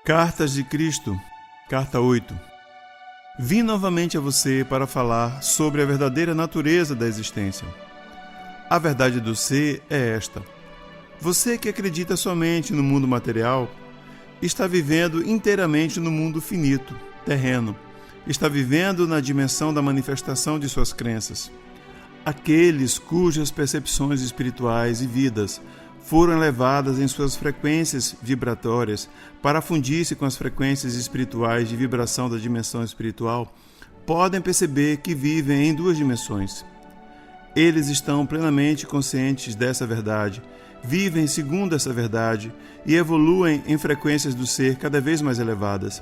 Cartas de Cristo, Carta 8. Vim novamente a você para falar sobre a verdadeira natureza da existência. A verdade do ser é esta. Você que acredita somente no mundo material, está vivendo inteiramente no mundo finito, terreno. Está vivendo na dimensão da manifestação de suas crenças. Aqueles cujas percepções espirituais e vidas foram elevadas em suas frequências vibratórias para fundir-se com as frequências espirituais de vibração da dimensão espiritual, podem perceber que vivem em duas dimensões. Eles estão plenamente conscientes dessa verdade, vivem segundo essa verdade e evoluem em frequências do ser cada vez mais elevadas.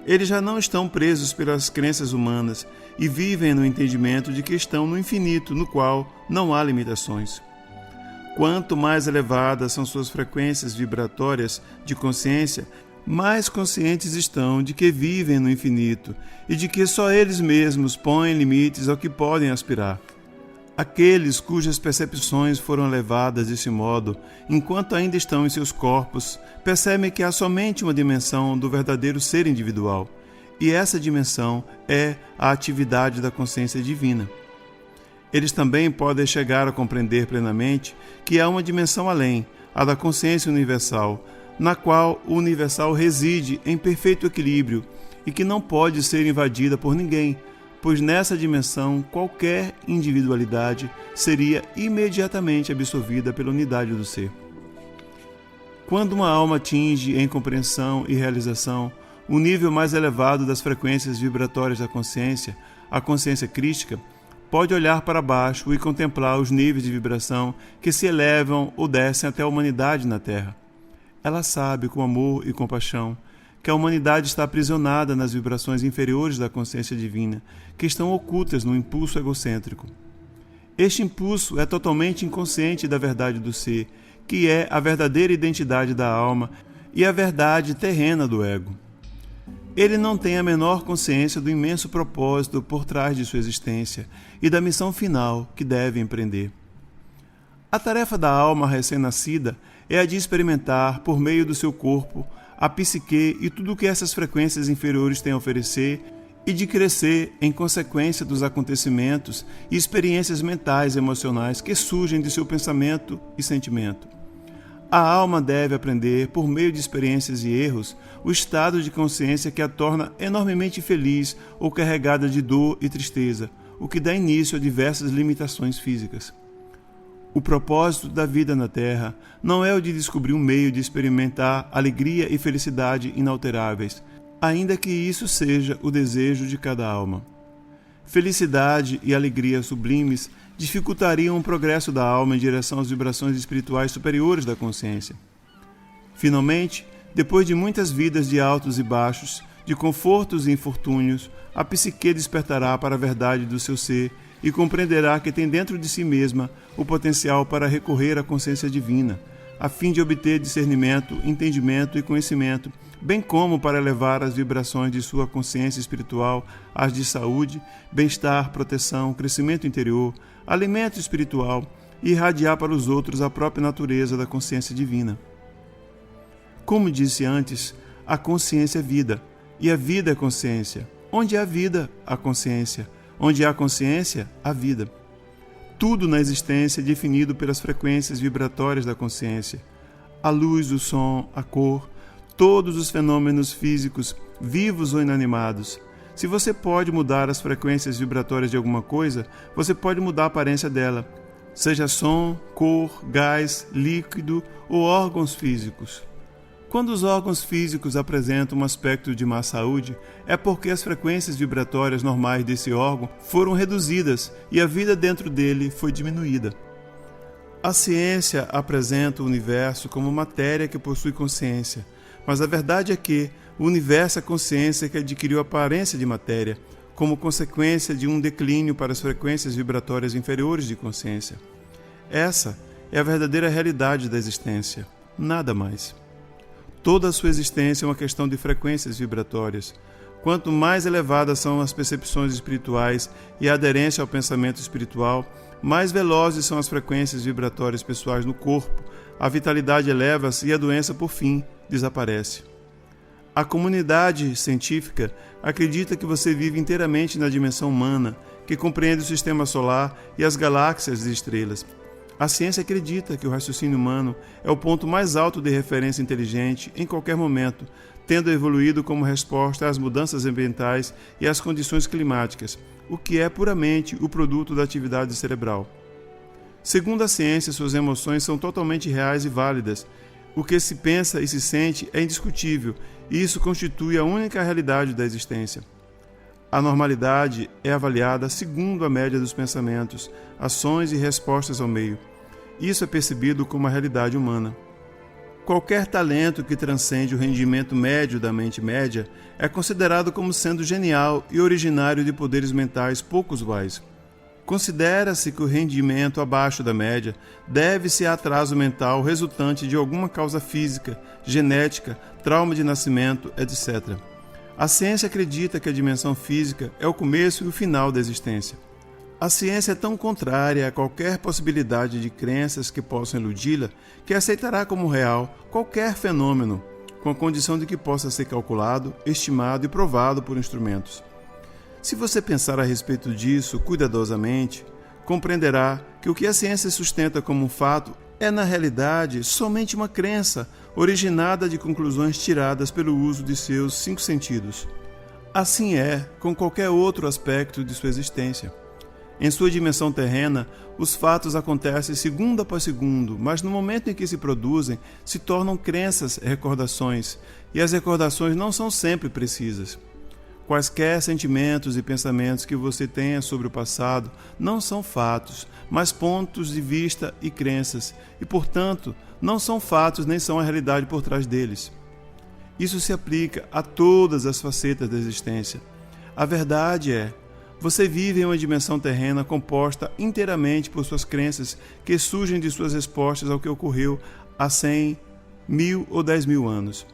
Eles já não estão presos pelas crenças humanas e vivem no entendimento de que estão no infinito, no qual não há limitações. Quanto mais elevadas são suas frequências vibratórias de consciência, mais conscientes estão de que vivem no infinito e de que só eles mesmos põem limites ao que podem aspirar. Aqueles cujas percepções foram elevadas desse modo, enquanto ainda estão em seus corpos, percebem que há somente uma dimensão do verdadeiro ser individual, e essa dimensão é a atividade da consciência divina. Eles também podem chegar a compreender plenamente que há uma dimensão além, a da consciência universal, na qual o universal reside em perfeito equilíbrio e que não pode ser invadida por ninguém, pois nessa dimensão qualquer individualidade seria imediatamente absorvida pela unidade do ser. Quando uma alma atinge em compreensão e realização o nível mais elevado das frequências vibratórias da consciência, a consciência crística, pode olhar para baixo e contemplar os níveis de vibração que se elevam ou descem até a humanidade na Terra. Ela sabe, com amor e compaixão, que a humanidade está aprisionada nas vibrações inferiores da consciência divina, que estão ocultas no impulso egocêntrico. Este impulso é totalmente inconsciente da verdade do ser, que é a verdadeira identidade da alma e a verdade terrena do ego. Ele não tem a menor consciência do imenso propósito por trás de sua existência e da missão final que deve empreender. A tarefa da alma recém-nascida é a de experimentar, por meio do seu corpo, a psique e tudo o que essas frequências inferiores têm a oferecer e de crescer em consequência dos acontecimentos e experiências mentais e emocionais que surgem de seu pensamento e sentimento. A alma deve aprender, por meio de experiências e erros, o estado de consciência que a torna enormemente feliz ou carregada de dor e tristeza, o que dá início a diversas limitações físicas. O propósito da vida na Terra não é o de descobrir um meio de experimentar alegria e felicidade inalteráveis, ainda que isso seja o desejo de cada alma. Felicidade e alegria sublimes dificultariam o progresso da alma em direção às vibrações espirituais superiores da consciência. Finalmente, depois de muitas vidas de altos e baixos, de confortos e infortúnios, a psique despertará para a verdade do seu ser e compreenderá que tem dentro de si mesma o potencial para recorrer à consciência divina, a fim de obter discernimento, entendimento e conhecimento, bem como para elevar as vibrações de sua consciência espiritual às de saúde, bem-estar, proteção, crescimento interior, alimento espiritual e irradiar para os outros a própria natureza da consciência divina. Como disse antes, a consciência é vida, e a vida é consciência. Onde há vida, há consciência. Onde há consciência, há vida. Tudo na existência é definido pelas frequências vibratórias da consciência. A luz, o som, a cor, todos os fenômenos físicos, vivos ou inanimados. Se você pode mudar as frequências vibratórias de alguma coisa, você pode mudar a aparência dela, seja som, cor, gás, líquido ou órgãos físicos. Quando os órgãos físicos apresentam um aspecto de má saúde, é porque as frequências vibratórias normais desse órgão foram reduzidas e a vida dentro dele foi diminuída. A ciência apresenta o universo como matéria que possui consciência, mas a verdade é que o universo é a consciência que adquiriu a aparência de matéria, como consequência de um declínio para as frequências vibratórias inferiores de consciência. Essa é a verdadeira realidade da existência, nada mais. Toda a sua existência é uma questão de frequências vibratórias. Quanto mais elevadas são as percepções espirituais e a aderência ao pensamento espiritual, mais velozes são as frequências vibratórias pessoais no corpo, a vitalidade eleva-se e a doença, por fim, desaparece. A comunidade científica acredita que você vive inteiramente na dimensão humana, que compreende o sistema solar e as galáxias e estrelas. A ciência acredita que o raciocínio humano é o ponto mais alto de referência inteligente em qualquer momento, tendo evoluído como resposta às mudanças ambientais e às condições climáticas, o que é puramente o produto da atividade cerebral. Segundo a ciência, suas emoções são totalmente reais e válidas. O que se pensa e se sente é indiscutível, e isso constitui a única realidade da existência. A normalidade é avaliada segundo a média dos pensamentos, ações e respostas ao meio. Isso é percebido como a realidade humana. Qualquer talento que transcende o rendimento médio da mente média é considerado como sendo genial e originário de poderes mentais pouco usuais. Considera-se que o rendimento abaixo da média deve-se a atraso mental resultante de alguma causa física, genética, trauma de nascimento, etc. A ciência acredita que a dimensão física é o começo e o final da existência. A ciência é tão contrária a qualquer possibilidade de crenças que possam iludi-la que aceitará como real qualquer fenômeno, com a condição de que possa ser calculado, estimado e provado por instrumentos. Se você pensar a respeito disso cuidadosamente, compreenderá que o que a ciência sustenta como um fato é, na realidade, somente uma crença originada de conclusões tiradas pelo uso de seus 5 sentidos. Assim é com qualquer outro aspecto de sua existência. Em sua dimensão terrena, os fatos acontecem segundo após segundo, mas no momento em que se produzem, se tornam crenças, recordações, e as recordações não são sempre precisas. Quaisquer sentimentos e pensamentos que você tenha sobre o passado não são fatos, mas pontos de vista e crenças, e, portanto, não são fatos nem são a realidade por trás deles. Isso se aplica a todas as facetas da existência. A verdade é, você vive em uma dimensão terrena composta inteiramente por suas crenças que surgem de suas respostas ao que ocorreu há 100, 1000 ou 10.000 anos.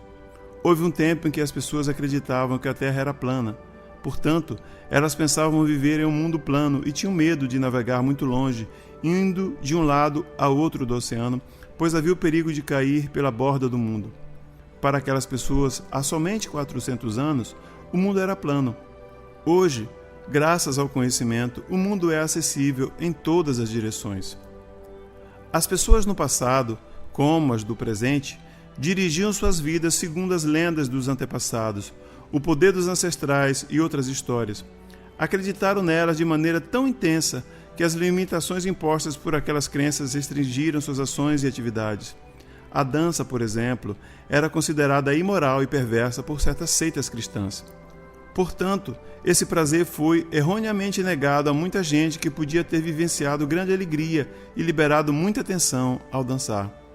Houve um tempo em que as pessoas acreditavam que a Terra era plana. Portanto, elas pensavam viver em um mundo plano e tinham medo de navegar muito longe, indo de um lado a outro do oceano, pois havia o perigo de cair pela borda do mundo. Para aquelas pessoas, há somente 400 anos, o mundo era plano. Hoje, graças ao conhecimento, o mundo é acessível em todas as direções. As pessoas no passado, como as do presente, dirigiam suas vidas segundo as lendas dos antepassados, o poder dos ancestrais e outras histórias. Acreditaram nelas de maneira tão intensa que as limitações impostas por aquelas crenças restringiram suas ações e atividades. A dança, por exemplo, era considerada imoral e perversa por certas seitas cristãs. Portanto, esse prazer foi erroneamente negado a muita gente que podia ter vivenciado grande alegria e liberado muita tensão ao dançar.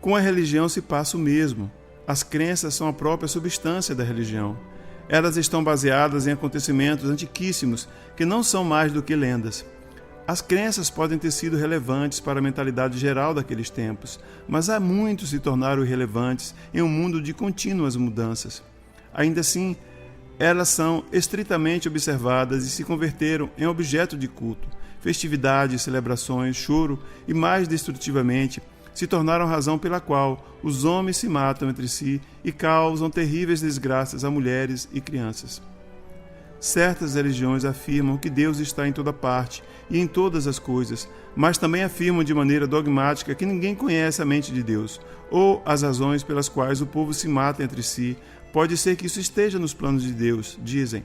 Com a religião se passa o mesmo. As crenças são a própria substância da religião. Elas estão baseadas em acontecimentos antiquíssimos que não são mais do que lendas. As crenças podem ter sido relevantes para a mentalidade geral daqueles tempos, mas há muito se tornaram irrelevantes em um mundo de contínuas mudanças. Ainda assim, elas são estritamente observadas e se converteram em objeto de culto. Festividades, celebrações, choro e, mais destrutivamente, se tornaram a razão pela qual os homens se matam entre si e causam terríveis desgraças a mulheres e crianças. Certas religiões afirmam que Deus está em toda parte e em todas as coisas, mas também afirmam de maneira dogmática que ninguém conhece a mente de Deus, ou as razões pelas quais o povo se mata entre si. Pode ser que isso esteja nos planos de Deus, dizem.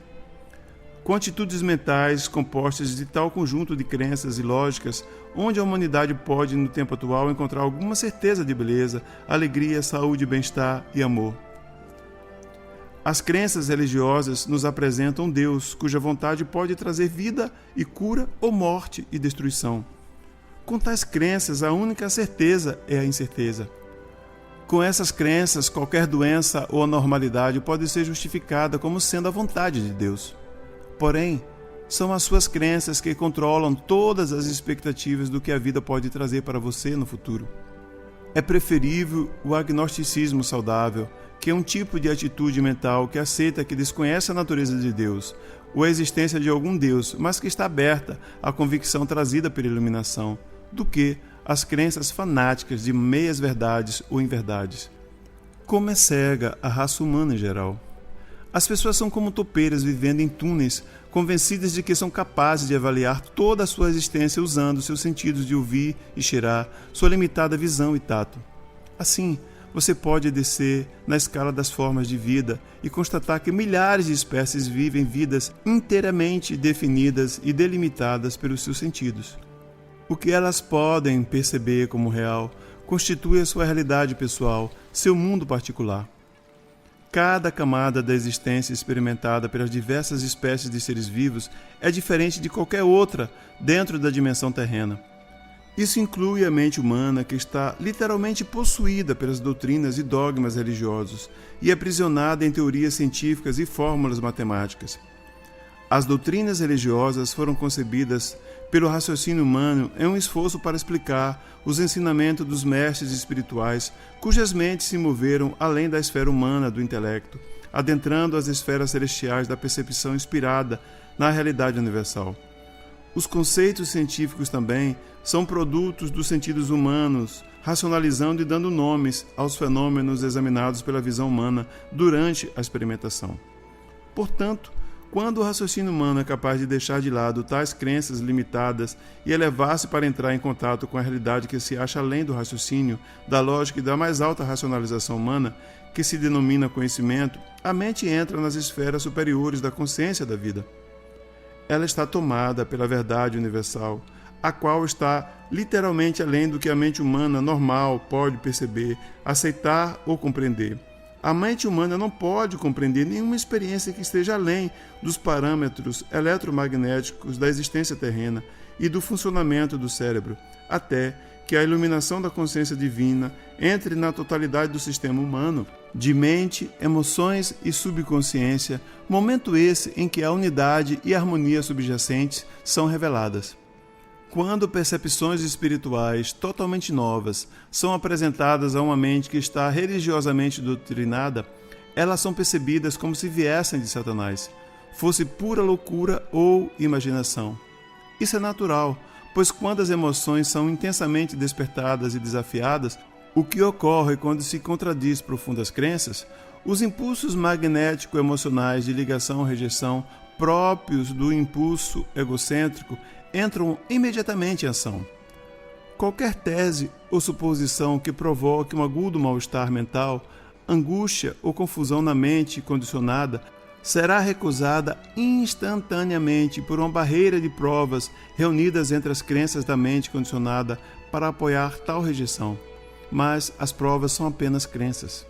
Com atitudes mentais compostas de tal conjunto de crenças e lógicas, onde a humanidade pode, no tempo atual, encontrar alguma certeza de beleza, alegria, saúde, bem-estar e amor. As crenças religiosas nos apresentam Deus, cuja vontade pode trazer vida e cura ou morte e destruição. Com tais crenças, a única certeza é a incerteza. Com essas crenças, qualquer doença ou anormalidade pode ser justificada como sendo a vontade de Deus. Porém, são as suas crenças que controlam todas as expectativas do que a vida pode trazer para você no futuro. É preferível o agnosticismo saudável, que é um tipo de atitude mental que aceita que desconhece a natureza de Deus, ou a existência de algum Deus, mas que está aberta à convicção trazida pela iluminação, do que as crenças fanáticas de meias-verdades ou inverdades. Como é cega a raça humana em geral. As pessoas são como topeiras vivendo em túneis, convencidas de que são capazes de avaliar toda a sua existência usando seus sentidos de ouvir e cheirar, sua limitada visão e tato. Assim, você pode descer na escala das formas de vida e constatar que milhares de espécies vivem vidas inteiramente definidas e delimitadas pelos seus sentidos. O que elas podem perceber como real constitui a sua realidade pessoal, seu mundo particular. Cada camada da existência experimentada pelas diversas espécies de seres vivos é diferente de qualquer outra dentro da dimensão terrena. Isso inclui a mente humana, que está literalmente possuída pelas doutrinas e dogmas religiosos e aprisionada em teorias científicas e fórmulas matemáticas. As doutrinas religiosas foram concebidas pelo raciocínio humano em um esforço para explicar os ensinamentos dos mestres espirituais, cujas mentes se moveram além da esfera humana do intelecto, adentrando as esferas celestiais da percepção inspirada na realidade universal. Os conceitos científicos também são produtos dos sentidos humanos, racionalizando e dando nomes aos fenômenos examinados pela visão humana durante a experimentação. Portanto, quando o raciocínio humano é capaz de deixar de lado tais crenças limitadas e elevar-se para entrar em contato com a realidade que se acha além do raciocínio, da lógica e da mais alta racionalização humana, que se denomina conhecimento, a mente entra nas esferas superiores da consciência da vida. Ela está tomada pela verdade universal, a qual está literalmente além do que a mente humana normal pode perceber, aceitar ou compreender. A mente humana não pode compreender nenhuma experiência que esteja além dos parâmetros eletromagnéticos da existência terrena e do funcionamento do cérebro, até que a iluminação da consciência divina entre na totalidade do sistema humano, de mente, emoções e subconsciência, momento esse em que a unidade e a harmonia subjacentes são reveladas. Quando percepções espirituais totalmente novas são apresentadas a uma mente que está religiosamente doutrinada, elas são percebidas como se viessem de Satanás, fosse pura loucura ou imaginação. Isso é natural, pois quando as emoções são intensamente despertadas e desafiadas, o que ocorre quando se contradiz profundas crenças, os impulsos magnético-emocionais de ligação-rejeição próprios do impulso egocêntrico entram imediatamente em ação. Qualquer tese ou suposição que provoque um agudo mal-estar mental, angústia ou confusão na mente condicionada será recusada instantaneamente por uma barreira de provas reunidas entre as crenças da mente condicionada para apoiar tal rejeição. Mas as provas são apenas crenças.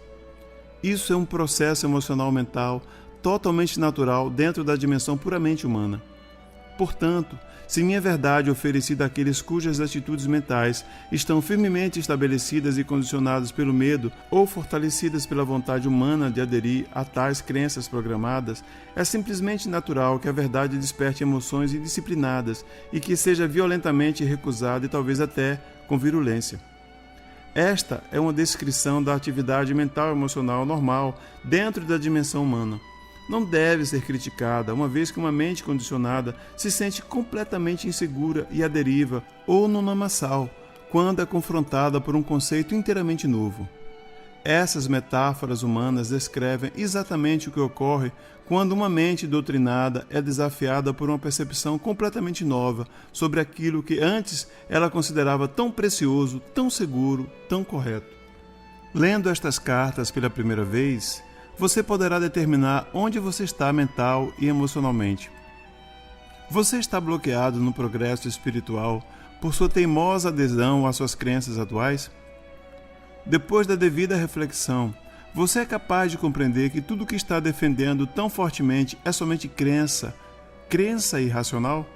Isso é um processo emocional mental totalmente natural dentro da dimensão puramente humana. Portanto, se minha verdade é oferecida àqueles cujas atitudes mentais estão firmemente estabelecidas e condicionadas pelo medo ou fortalecidas pela vontade humana de aderir a tais crenças programadas, é simplesmente natural que a verdade desperte emoções indisciplinadas e que seja violentamente recusada e talvez até com virulência. Esta é uma descrição da atividade mental e emocional normal dentro da dimensão humana. Não deve ser criticada, uma vez que uma mente condicionada se sente completamente insegura e à deriva ou no lamaçal, quando é confrontada por um conceito inteiramente novo. Essas metáforas humanas descrevem exatamente o que ocorre quando uma mente doutrinada é desafiada por uma percepção completamente nova sobre aquilo que antes ela considerava tão precioso, tão seguro, tão correto. Lendo estas cartas pela primeira vez, você poderá determinar onde você está mental e emocionalmente. Você está bloqueado no progresso espiritual por sua teimosa adesão às suas crenças atuais? Depois da devida reflexão, você é capaz de compreender que tudo o que está defendendo tão fortemente é somente crença irracional?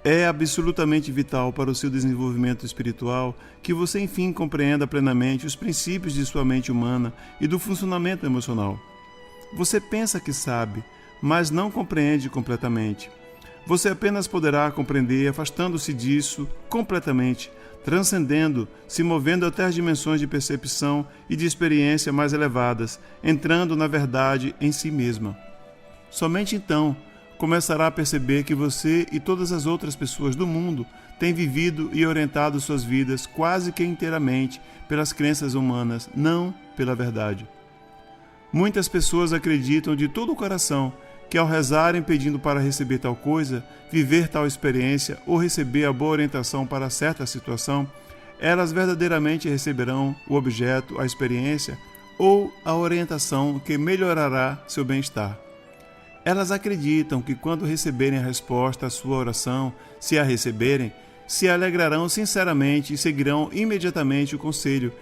É absolutamente vital para o seu desenvolvimento espiritual que você enfim compreenda plenamente os princípios de sua mente humana e do funcionamento emocional. Você pensa que sabe, mas não compreende completamente. Você apenas poderá compreender afastando-se disso completamente, transcendendo, se movendo até as dimensões de percepção e de experiência mais elevadas, entrando na verdade em si mesma. Somente então começará a perceber que você e todas as outras pessoas do mundo têm vivido e orientado suas vidas quase que inteiramente pelas crenças humanas, não pela verdade. Muitas pessoas acreditam de todo o coração que ao rezarem pedindo para receber tal coisa, viver tal experiência ou receber a boa orientação para certa situação, elas verdadeiramente receberão o objeto, a experiência ou a orientação que melhorará seu bem-estar. Elas acreditam que quando receberem a resposta à sua oração, se a receberem, se alegrarão sinceramente e seguirão imediatamente o conselho,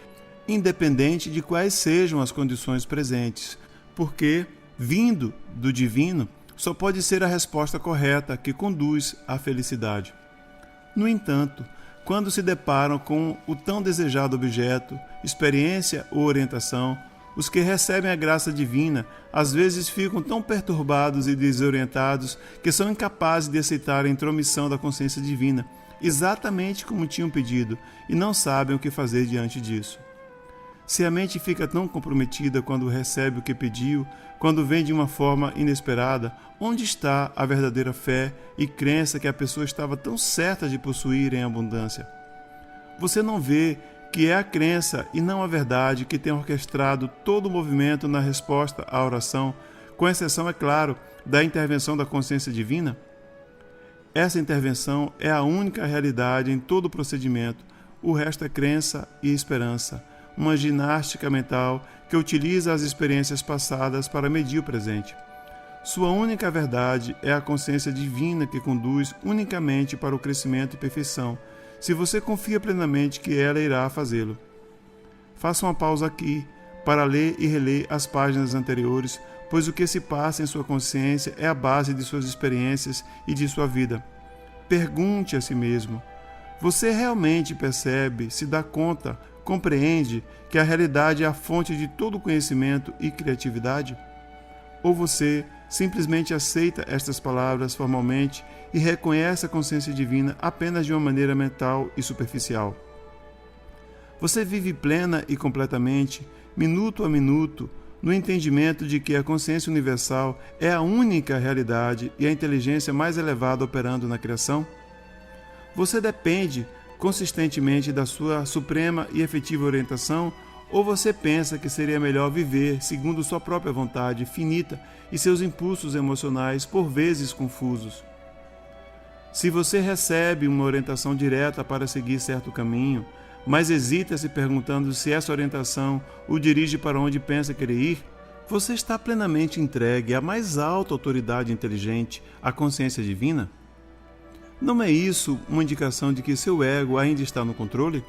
independente de quais sejam as condições presentes, porque, vindo do divino, só pode ser a resposta correta que conduz à felicidade. No entanto, quando se deparam com o tão desejado objeto, experiência ou orientação, os que recebem a graça divina às vezes ficam tão perturbados e desorientados que são incapazes de aceitar a intromissão da consciência divina, exatamente como tinham pedido, e não sabem o que fazer diante disso. Se a mente fica tão comprometida quando recebe o que pediu, quando vem de uma forma inesperada, onde está a verdadeira fé e crença que a pessoa estava tão certa de possuir em abundância? Você não vê que é a crença e não a verdade que tem orquestrado todo o movimento na resposta à oração, com exceção, é claro, da intervenção da consciência divina? Essa intervenção é a única realidade em todo o procedimento, o resto é crença e esperança, uma ginástica mental que utiliza as experiências passadas para medir o presente. Sua única verdade é a consciência divina que conduz unicamente para o crescimento e perfeição, se você confia plenamente que ela irá fazê-lo. Faça uma pausa aqui para ler e reler as páginas anteriores, pois o que se passa em sua consciência é a base de suas experiências e de sua vida. Pergunte a si mesmo: você realmente percebe, se dá conta, compreende que a realidade é a fonte de todo conhecimento e criatividade? Ou você simplesmente aceita estas palavras formalmente e reconhece a consciência divina apenas de uma maneira mental e superficial? Você vive plena e completamente, minuto a minuto, no entendimento de que a consciência universal é a única realidade e a inteligência mais elevada operando na criação? Você depende consistentemente da sua suprema e efetiva orientação, ou você pensa que seria melhor viver segundo sua própria vontade finita e seus impulsos emocionais por vezes confusos? Se você recebe uma orientação direta para seguir certo caminho, mas hesita se perguntando se essa orientação o dirige para onde pensa querer ir, você está plenamente entregue à mais alta autoridade inteligente, a consciência divina? Não é isso uma indicação de que seu ego ainda está no controle?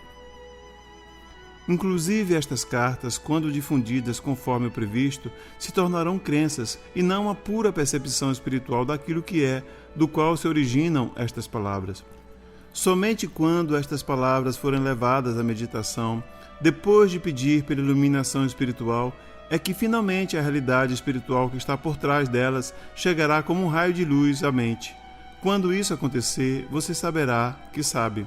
Inclusive estas cartas, quando difundidas conforme o previsto, se tornarão crenças e não a pura percepção espiritual daquilo que é, do qual se originam estas palavras. Somente quando estas palavras forem levadas à meditação, depois de pedir pela iluminação espiritual, é que finalmente a realidade espiritual que está por trás delas chegará como um raio de luz à mente. Quando isso acontecer, você saberá que sabe.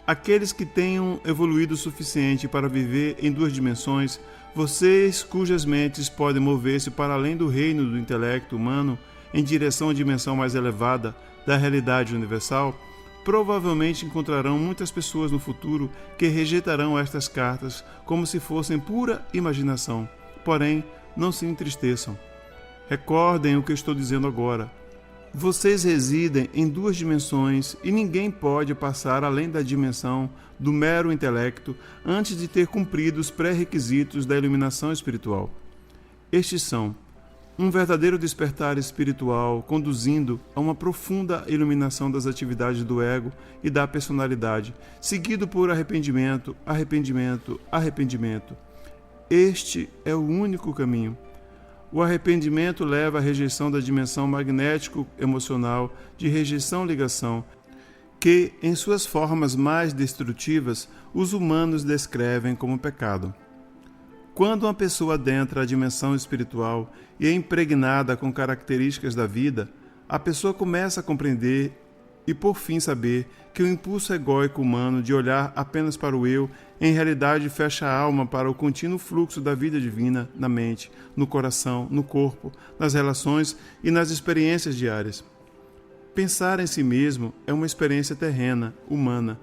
Aqueles que tenham evoluído o suficiente para viver em duas dimensões, vocês cujas mentes podem mover-se para além do reino do intelecto humano em direção à dimensão mais elevada da realidade universal, provavelmente encontrarão muitas pessoas no futuro que rejeitarão estas cartas como se fossem pura imaginação. Porém, não se entristeçam. Recordem o que estou dizendo agora. Vocês residem em duas dimensões e ninguém pode passar além da dimensão do mero intelecto antes de ter cumprido os pré-requisitos da iluminação espiritual. Estes são um verdadeiro despertar espiritual conduzindo a uma profunda iluminação das atividades do ego e da personalidade, seguido por arrependimento, arrependimento, arrependimento. Este é o único caminho. O arrependimento leva à rejeição da dimensão magnético-emocional de rejeição-ligação, que, em suas formas mais destrutivas, os humanos descrevem como pecado. Quando uma pessoa adentra a dimensão espiritual e é impregnada com características da vida, a pessoa começa a compreender e, por fim, saber que o impulso egóico humano de olhar apenas para o eu, em realidade fecha a alma para o contínuo fluxo da vida divina na mente, no coração, no corpo, nas relações e nas experiências diárias. Pensar em si mesmo é uma experiência terrena, humana.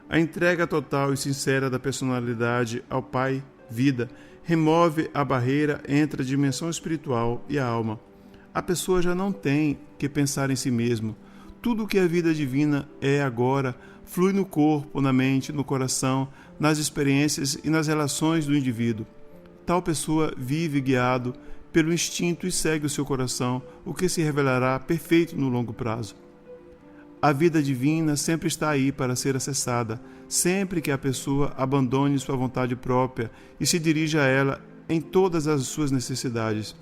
A entrega total e sincera da personalidade ao Pai, vida, remove a barreira entre a dimensão espiritual e a alma. A pessoa já não tem que pensar em si mesmo. Tudo o que a vida divina é agora flui no corpo, na mente, no coração, nas experiências e nas relações do indivíduo. Tal pessoa vive guiado pelo instinto e segue o seu coração, o que se revelará perfeito no longo prazo. A vida divina sempre está aí para ser acessada, sempre que a pessoa abandone sua vontade própria e se dirija a ela em todas as suas necessidades.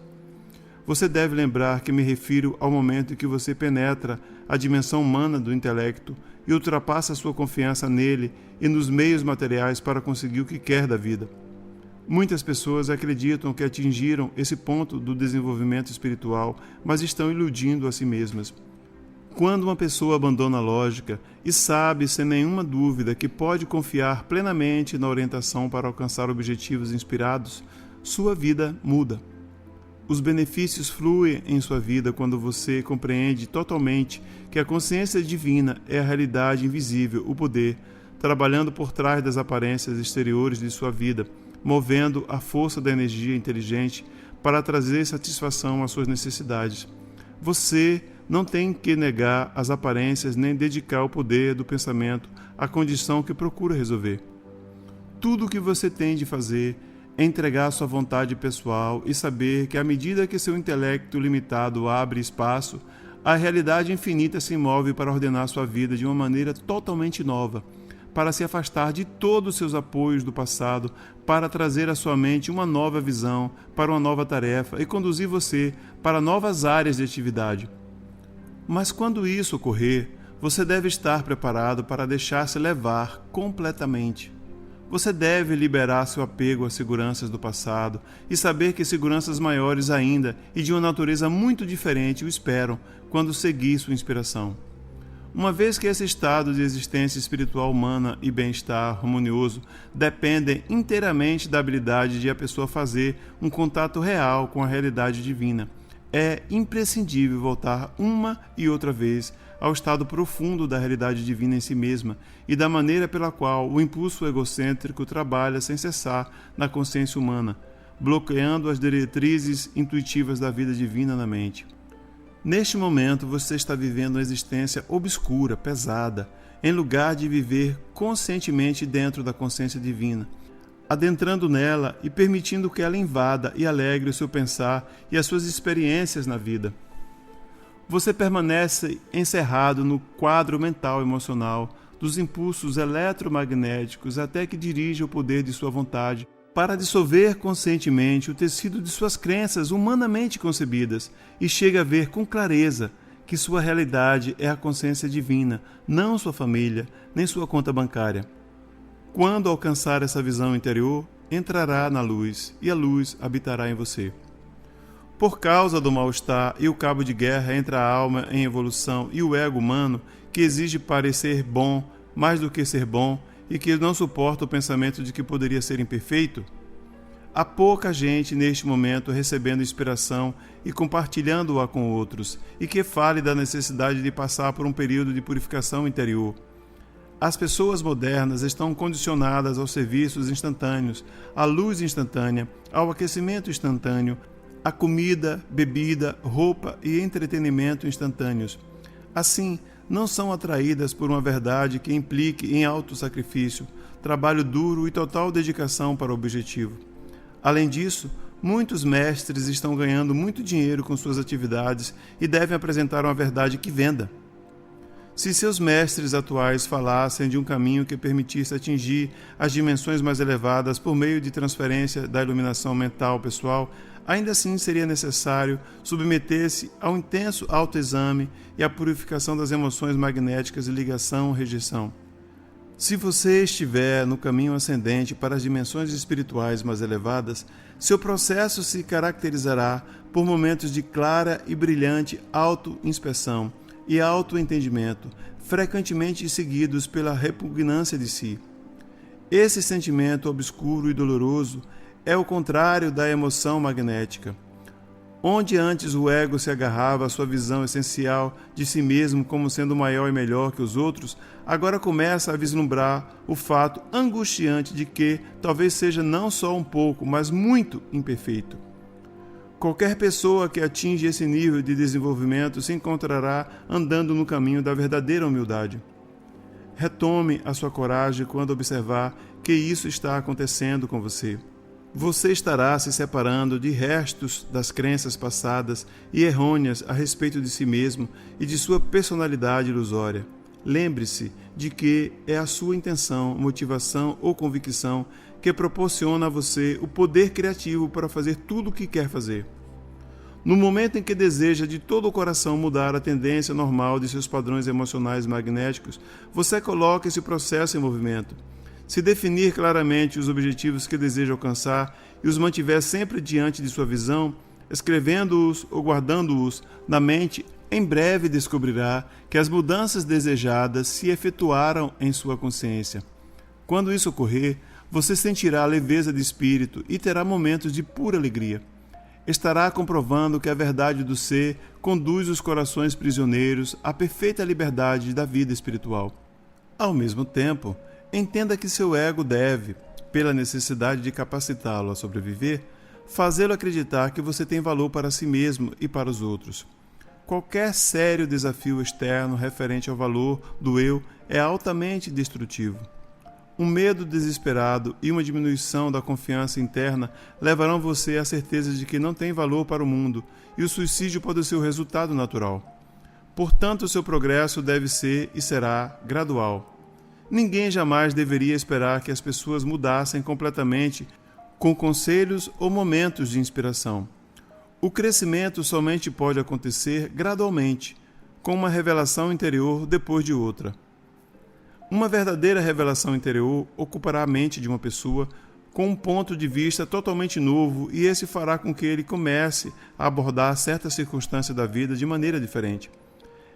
Você deve lembrar que me refiro ao momento em que você penetra a dimensão humana do intelecto e ultrapassa sua confiança nele e nos meios materiais para conseguir o que quer da vida. Muitas pessoas acreditam que atingiram esse ponto do desenvolvimento espiritual, mas estão iludindo a si mesmas. Quando uma pessoa abandona a lógica e sabe sem nenhuma dúvida que pode confiar plenamente na orientação para alcançar objetivos inspirados, sua vida muda. Os benefícios fluem em sua vida quando você compreende totalmente que a consciência divina é a realidade invisível, o poder, trabalhando por trás das aparências exteriores de sua vida, movendo a força da energia inteligente para trazer satisfação às suas necessidades. Você não tem que negar as aparências nem dedicar o poder do pensamento à condição que procura resolver. Tudo o que você tem de fazer é entregar sua vontade pessoal e saber que à medida que seu intelecto limitado abre espaço, a realidade infinita se move para ordenar sua vida de uma maneira totalmente nova, para se afastar de todos os seus apoios do passado, para trazer à sua mente uma nova visão para uma nova tarefa e conduzir você para novas áreas de atividade. Mas quando isso ocorrer, você deve estar preparado para deixar-se levar completamente. Você deve liberar seu apego às seguranças do passado e saber que seguranças maiores ainda e de uma natureza muito diferente o esperam quando seguir sua inspiração. Uma vez que esse estado de existência espiritual humana e bem-estar harmonioso dependem inteiramente da habilidade de a pessoa fazer um contato real com a realidade divina, é imprescindível voltar uma e outra vez ao estado profundo da realidade divina em si mesma e da maneira pela qual o impulso egocêntrico trabalha sem cessar na consciência humana, bloqueando as diretrizes intuitivas da vida divina na mente. Neste momento, você está vivendo uma existência obscura, pesada, em lugar de viver conscientemente dentro da consciência divina, adentrando nela e permitindo que ela invada e alegre o seu pensar e as suas experiências na vida. Você permanece encerrado no quadro mental emocional dos impulsos eletromagnéticos até que dirija o poder de sua vontade para dissolver conscientemente o tecido de suas crenças humanamente concebidas e chega a ver com clareza que sua realidade é a consciência divina, não sua família, nem sua conta bancária. Quando alcançar essa visão interior, entrará na luz e a luz habitará em você. Por causa do mal-estar e o cabo de guerra entre a alma em evolução e o ego humano, que exige parecer bom mais do que ser bom e que não suporta o pensamento de que poderia ser imperfeito, há pouca gente neste momento recebendo inspiração e compartilhando-a com outros, e que fale da necessidade de passar por um período de purificação interior. As pessoas modernas estão condicionadas aos serviços instantâneos, à luz instantânea, ao aquecimento instantâneo, à comida, bebida, roupa e entretenimento instantâneos. Assim, não são atraídas por uma verdade que implique em autossacrifício, trabalho duro e total dedicação para o objetivo. Além disso, muitos mestres estão ganhando muito dinheiro com suas atividades e devem apresentar uma verdade que venda. Se seus mestres atuais falassem de um caminho que permitisse atingir as dimensões mais elevadas por meio de transferência da iluminação mental pessoal, ainda assim seria necessário submeter-se ao intenso autoexame e à purificação das emoções magnéticas de ligação-rejeição. Se você estiver no caminho ascendente para as dimensões espirituais mais elevadas, seu processo se caracterizará por momentos de clara e brilhante auto-inspeção e auto-entendimento, frequentemente seguidos pela repugnância de si. Esse sentimento obscuro e doloroso é o contrário da emoção magnética. Onde antes o ego se agarrava à sua visão essencial de si mesmo como sendo maior e melhor que os outros, agora começa a vislumbrar o fato angustiante de que talvez seja não só um pouco, mas muito imperfeito. Qualquer pessoa que atinge esse nível de desenvolvimento se encontrará andando no caminho da verdadeira humildade. Retome a sua coragem quando observar que isso está acontecendo com você. Você estará se separando de restos das crenças passadas e errôneas a respeito de si mesmo e de sua personalidade ilusória. Lembre-se de que é a sua intenção, motivação ou convicção que proporciona a você o poder criativo para fazer tudo o que quer fazer. No momento em que deseja de todo o coração mudar a tendência normal de seus padrões emocionais magnéticos, você coloca esse processo em movimento. Se definir claramente os objetivos que deseja alcançar e os mantiver sempre diante de sua visão, escrevendo-os ou guardando-os na mente, em breve descobrirá que as mudanças desejadas se efetuaram em sua consciência. Quando isso ocorrer, você sentirá leveza de espírito e terá momentos de pura alegria. Estará comprovando que a verdade do ser conduz os corações prisioneiros à perfeita liberdade da vida espiritual. Ao mesmo tempo, entenda que seu ego deve, pela necessidade de capacitá-lo a sobreviver, fazê-lo acreditar que você tem valor para si mesmo e para os outros. Qualquer sério desafio externo referente ao valor do eu é altamente destrutivo. Um medo desesperado e uma diminuição da confiança interna levarão você à certeza de que não tem valor para o mundo e o suicídio pode ser o resultado natural. Portanto, o seu progresso deve ser e será gradual. Ninguém jamais deveria esperar que as pessoas mudassem completamente com conselhos ou momentos de inspiração. O crescimento somente pode acontecer gradualmente, com uma revelação interior depois de outra. Uma verdadeira revelação interior ocupará a mente de uma pessoa com um ponto de vista totalmente novo e esse fará com que ele comece a abordar certas circunstâncias da vida de maneira diferente.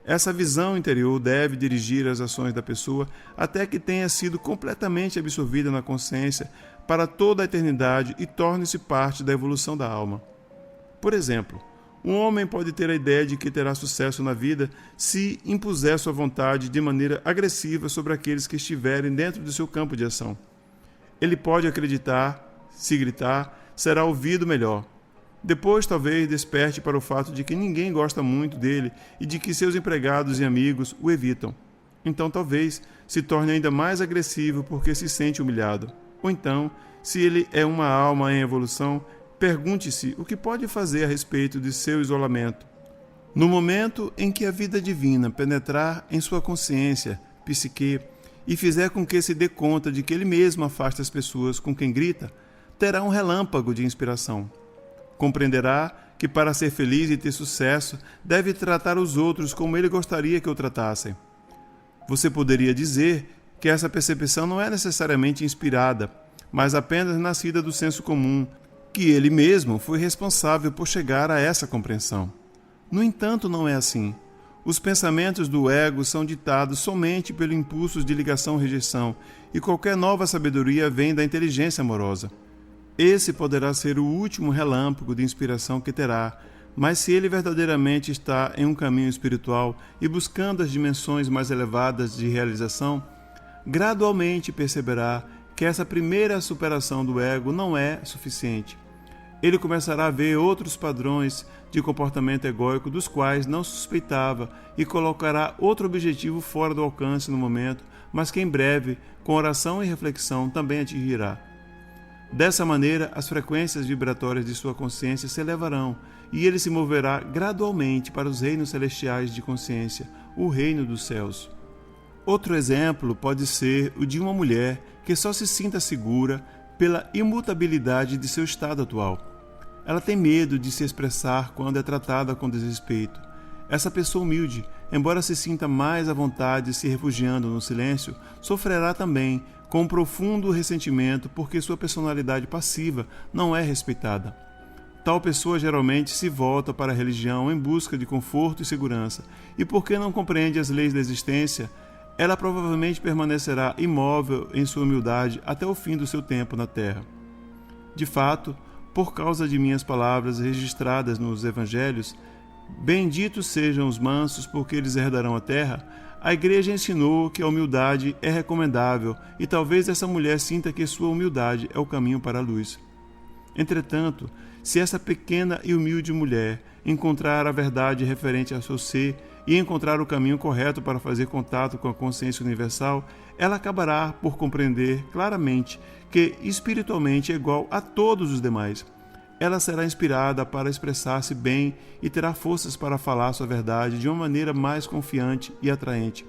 Essa visão interior deve dirigir as ações da pessoa até que tenha sido completamente absorvida na consciência para toda a eternidade e torne-se parte da evolução da alma. Por exemplo, um homem pode ter a ideia de que terá sucesso na vida se impuser sua vontade de maneira agressiva sobre aqueles que estiverem dentro do seu campo de ação. Ele pode acreditar, se gritar, será ouvido melhor. Depois, talvez, desperte para o fato de que ninguém gosta muito dele e de que seus empregados e amigos o evitam. Então, talvez, se torne ainda mais agressivo porque se sente humilhado. Ou então, se ele é uma alma em evolução, pergunte-se o que pode fazer a respeito de seu isolamento. No momento em que a vida divina penetrar em sua consciência, psique, e fizer com que se dê conta de que ele mesmo afasta as pessoas com quem grita, terá um relâmpago de inspiração. Compreenderá que para ser feliz e ter sucesso, deve tratar os outros como ele gostaria que o tratassem. Você poderia dizer que essa percepção não é necessariamente inspirada, mas apenas nascida do senso comum, que ele mesmo foi responsável por chegar a essa compreensão. No entanto, não é assim. Os pensamentos do ego são ditados somente pelo impulso de ligação-rejeição, e qualquer nova sabedoria vem da inteligência amorosa. Esse poderá ser o último relâmpago de inspiração que terá, mas se ele verdadeiramente está em um caminho espiritual e buscando as dimensões mais elevadas de realização, gradualmente perceberá que essa primeira superação do ego não é suficiente. Ele começará a ver outros padrões de comportamento egóico dos quais não suspeitava e colocará outro objetivo fora do alcance no momento, mas que em breve, com oração e reflexão, também atingirá. Dessa maneira, as frequências vibratórias de sua consciência se elevarão e ele se moverá gradualmente para os reinos celestiais de consciência, o reino dos céus. Outro exemplo pode ser o de uma mulher que só se sinta segura pela imutabilidade de seu estado atual. Ela tem medo de se expressar quando é tratada com desrespeito. Essa pessoa humilde, embora se sinta mais à vontade se refugiando no silêncio, sofrerá também com um profundo ressentimento porque sua personalidade passiva não é respeitada. Tal pessoa geralmente se volta para a religião em busca de conforto e segurança, e porque não compreende as leis da existência, ela provavelmente permanecerá imóvel em sua humildade até o fim do seu tempo na Terra. De fato, por causa de minhas palavras registradas nos evangelhos, benditos sejam os mansos, porque eles herdarão a terra, a igreja ensinou que a humildade é recomendável e talvez essa mulher sinta que sua humildade é o caminho para a luz. Entretanto, se essa pequena e humilde mulher encontrar a verdade referente ao seu ser e encontrar o caminho correto para fazer contato com a consciência universal, ela acabará por compreender claramente que espiritualmente é igual a todos os demais. Ela será inspirada para expressar-se bem e terá forças para falar sua verdade de uma maneira mais confiante e atraente.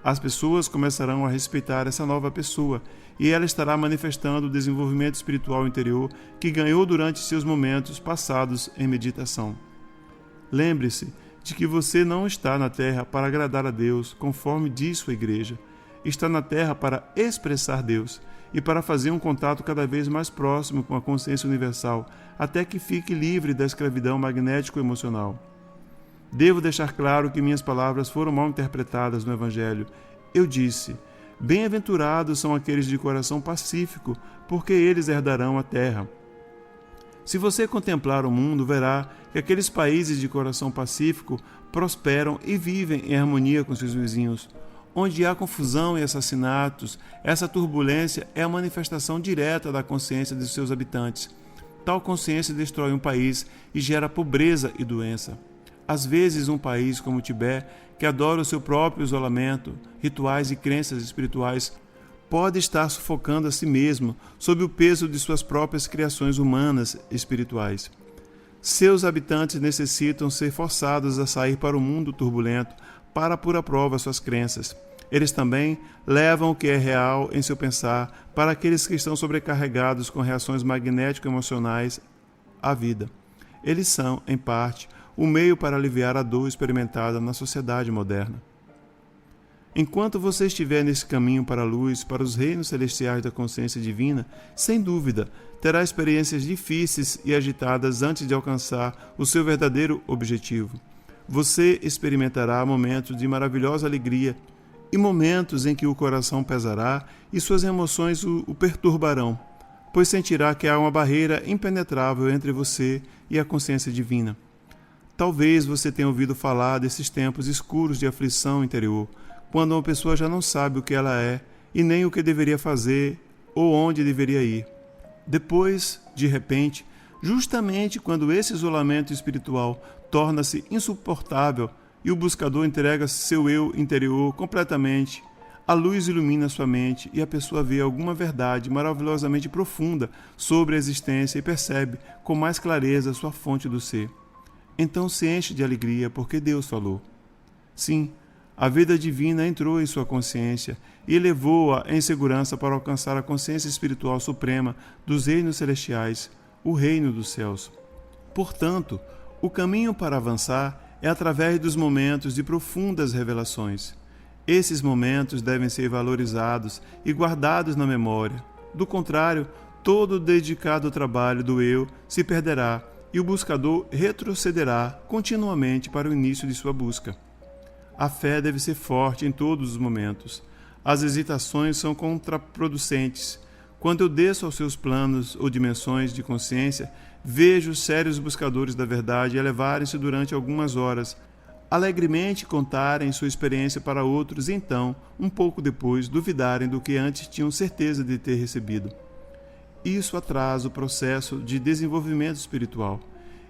As pessoas começarão a respeitar essa nova pessoa e ela estará manifestando o desenvolvimento espiritual interior que ganhou durante seus momentos passados em meditação. Lembre-se de que você não está na Terra para agradar a Deus, conforme diz sua igreja. Está na Terra para expressar Deus e para fazer um contato cada vez mais próximo com a consciência universal, até que fique livre da escravidão magnético-emocional. Devo deixar claro que minhas palavras foram mal interpretadas no Evangelho. Eu disse: bem-aventurados são aqueles de coração pacífico, porque eles herdarão a terra. Se você contemplar o mundo, verá que aqueles países de coração pacífico prosperam e vivem em harmonia com seus vizinhos. Onde há confusão e assassinatos, essa turbulência é a manifestação direta da consciência de seus habitantes. Tal consciência destrói um país e gera pobreza e doença. Às vezes, um país como o Tibete, que adora o seu próprio isolamento, rituais e crenças espirituais, pode estar sufocando a si mesmo sob o peso de suas próprias criações humanas espirituais. Seus habitantes necessitam ser forçados a sair para o mundo turbulento para pôr à prova suas crenças. Eles também levam o que é real em seu pensar para aqueles que estão sobrecarregados com reações magnético-emocionais à vida. Eles são, em parte, o meio para aliviar a dor experimentada na sociedade moderna. Enquanto você estiver nesse caminho para a luz, para os reinos celestiais da consciência divina, sem dúvida, terá experiências difíceis e agitadas antes de alcançar o seu verdadeiro objetivo. Você experimentará momentos de maravilhosa alegria e momentos em que o coração pesará e suas emoções o perturbarão, pois sentirá que há uma barreira impenetrável entre você e a consciência divina. Talvez você tenha ouvido falar desses tempos escuros de aflição interior, quando uma pessoa já não sabe o que ela é e nem o que deveria fazer ou onde deveria ir. Depois, de repente, justamente quando esse isolamento espiritual torna-se insuportável e o buscador entrega seu eu interior completamente, a luz ilumina sua mente e a pessoa vê alguma verdade maravilhosamente profunda sobre a existência e percebe com mais clareza sua fonte do ser. Então se enche de alegria porque Deus falou. Sim, a vida divina entrou em sua consciência e levou-a em segurança para alcançar a consciência espiritual suprema dos reinos celestiais, o reino dos céus. Portanto, o caminho para avançar é através dos momentos de profundas revelações. Esses momentos devem ser valorizados e guardados na memória. Do contrário, todo o dedicado trabalho do eu se perderá e o buscador retrocederá continuamente para o início de sua busca. A fé deve ser forte em todos os momentos. As hesitações são contraproducentes. Quando eu desço aos seus planos ou dimensões de consciência, vejo sérios buscadores da verdade elevarem-se durante algumas horas, alegremente contarem sua experiência para outros e então, um pouco depois, duvidarem do que antes tinham certeza de ter recebido. Isso atrasa o processo de desenvolvimento espiritual.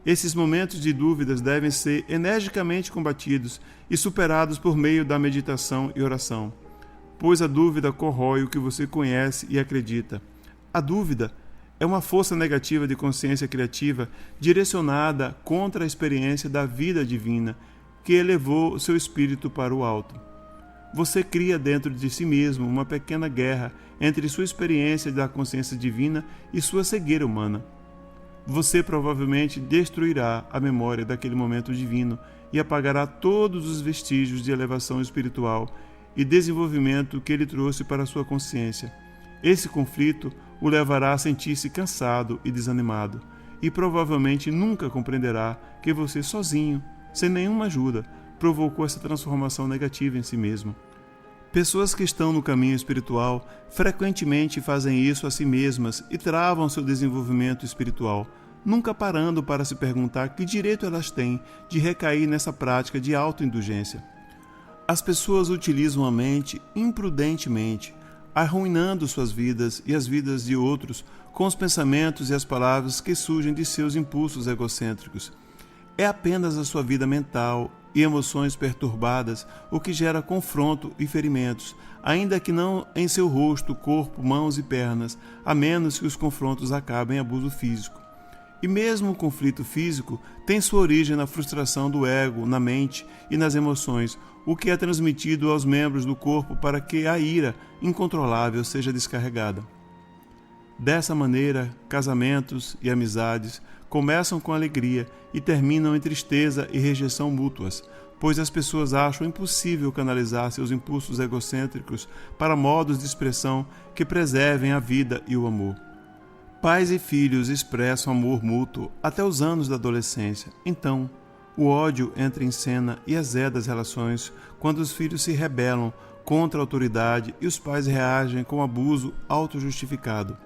Esses momentos de dúvidas devem ser energicamente combatidos e superados por meio da meditação e oração, pois a dúvida corrói o que você conhece e acredita. A dúvida é uma força negativa de consciência criativa direcionada contra a experiência da vida divina que elevou o seu espírito para o alto. Você cria dentro de si mesmo uma pequena guerra entre sua experiência da consciência divina e sua cegueira humana. Você provavelmente destruirá a memória daquele momento divino e apagará todos os vestígios de elevação espiritual e desenvolvimento que ele trouxe para a sua consciência. Esse conflito o levará a sentir-se cansado e desanimado, e provavelmente nunca compreenderá que você sozinho, sem nenhuma ajuda, provocou essa transformação negativa em si mesmo. Pessoas que estão no caminho espiritual frequentemente fazem isso a si mesmas e travam seu desenvolvimento espiritual, nunca parando para se perguntar que direito elas têm de recair nessa prática de autoindulgência. As pessoas utilizam a mente imprudentemente, arruinando suas vidas e as vidas de outros com os pensamentos e as palavras que surgem de seus impulsos egocêntricos. É apenas a sua vida mental e emoções perturbadas o que gera confronto e ferimentos, ainda que não em seu rosto, corpo, mãos e pernas, a menos que os confrontos acabem em abuso físico. E mesmo o conflito físico tem sua origem na frustração do ego, na mente e nas emoções, o que é transmitido aos membros do corpo para que a ira incontrolável seja descarregada. Dessa maneira, casamentos e amizades começam com alegria e terminam em tristeza e rejeição mútuas, pois as pessoas acham impossível canalizar seus impulsos egocêntricos para modos de expressão que preservem a vida e o amor. Pais e filhos expressam amor mútuo até os anos da adolescência. Então, o ódio entra em cena e azeda as relações quando os filhos se rebelam contra a autoridade e os pais reagem com abuso autojustificado.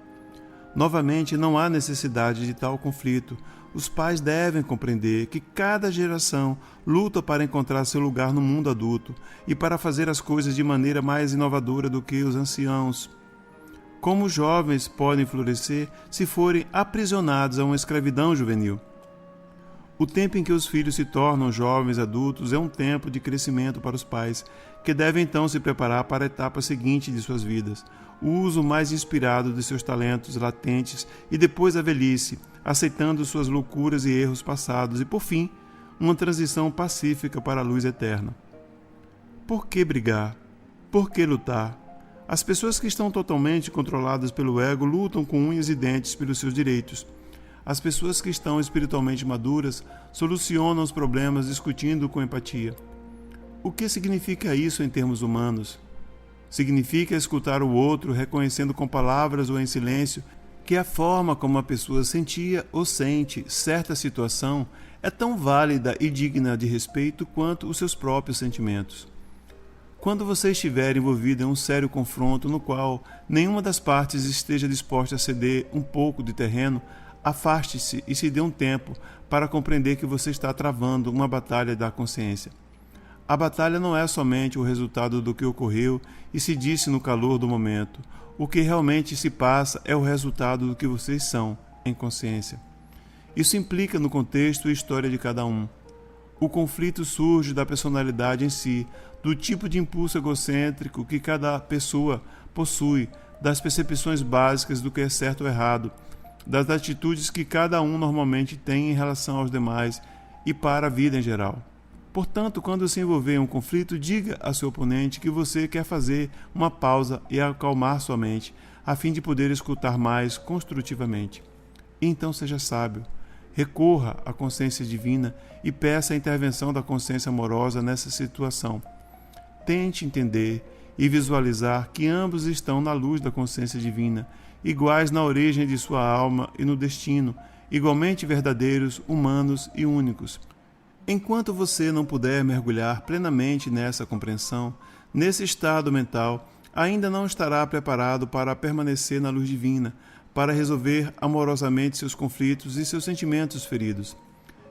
Novamente, não há necessidade de tal conflito. Os pais devem compreender que cada geração luta para encontrar seu lugar no mundo adulto e para fazer as coisas de maneira mais inovadora do que os anciãos. Como os jovens podem florescer se forem aprisionados a uma escravidão juvenil? O tempo em que os filhos se tornam jovens adultos é um tempo de crescimento para os pais, que devem então se preparar para a etapa seguinte de suas vidas, o uso mais inspirado de seus talentos latentes e depois a velhice, aceitando suas loucuras e erros passados e, por fim, uma transição pacífica para a luz eterna. Por que brigar? Por que lutar? As pessoas que estão totalmente controladas pelo ego lutam com unhas e dentes pelos seus direitos. As pessoas que estão espiritualmente maduras solucionam os problemas discutindo com empatia. O que significa isso em termos humanos? Significa escutar o outro, reconhecendo com palavras ou em silêncio que a forma como a pessoa sentia ou sente certa situação é tão válida e digna de respeito quanto os seus próprios sentimentos. Quando você estiver envolvido em um sério confronto no qual nenhuma das partes esteja disposta a ceder um pouco de terreno, afaste-se e se dê um tempo para compreender que você está travando uma batalha da consciência. A batalha não é somente o resultado do que ocorreu e se disse no calor do momento. O que realmente se passa é o resultado do que vocês são, em consciência. Isso implica no contexto e história de cada um. O conflito surge da personalidade em si, do tipo de impulso egocêntrico que cada pessoa possui, das percepções básicas do que é certo ou errado, das atitudes que cada um normalmente tem em relação aos demais e para a vida em geral. Portanto, quando se envolver em um conflito, diga a seu oponente que você quer fazer uma pausa e acalmar sua mente, a fim de poder escutar mais construtivamente. E então seja sábio. Recorra à consciência divina e peça a intervenção da consciência amorosa nessa situação. Tente entender e visualizar que ambos estão na luz da consciência divina, iguais na origem de sua alma e no destino, igualmente verdadeiros, humanos e únicos. Enquanto você não puder mergulhar plenamente nessa compreensão, nesse estado mental, ainda não estará preparado para permanecer na luz divina, para resolver amorosamente seus conflitos e seus sentimentos feridos.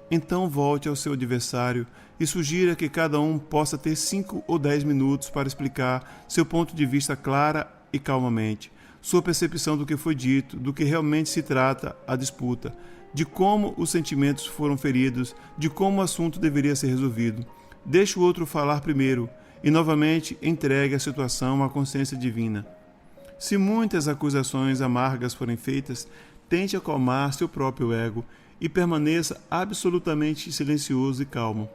Então volte ao seu adversário e sugira que cada um possa ter 5 ou 10 minutos para explicar seu ponto de vista clara e calmamente, sua percepção do que foi dito, do que realmente se trata a disputa, de como os sentimentos foram feridos, de como o assunto deveria ser resolvido. Deixe o outro falar primeiro e novamente entregue a situação à consciência divina. Se muitas acusações amargas forem feitas, tente acalmar seu próprio ego e permaneça absolutamente silencioso e calmo.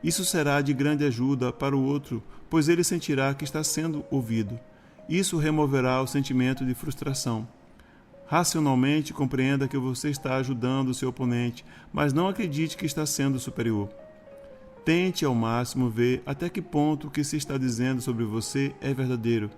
Isso será de grande ajuda para o outro, pois ele sentirá que está sendo ouvido. Isso removerá o sentimento de frustração. Racionalmente, compreenda que você está ajudando o seu oponente, mas não acredite que está sendo superior. Tente ao máximo ver até que ponto o que se está dizendo sobre você é verdadeiro.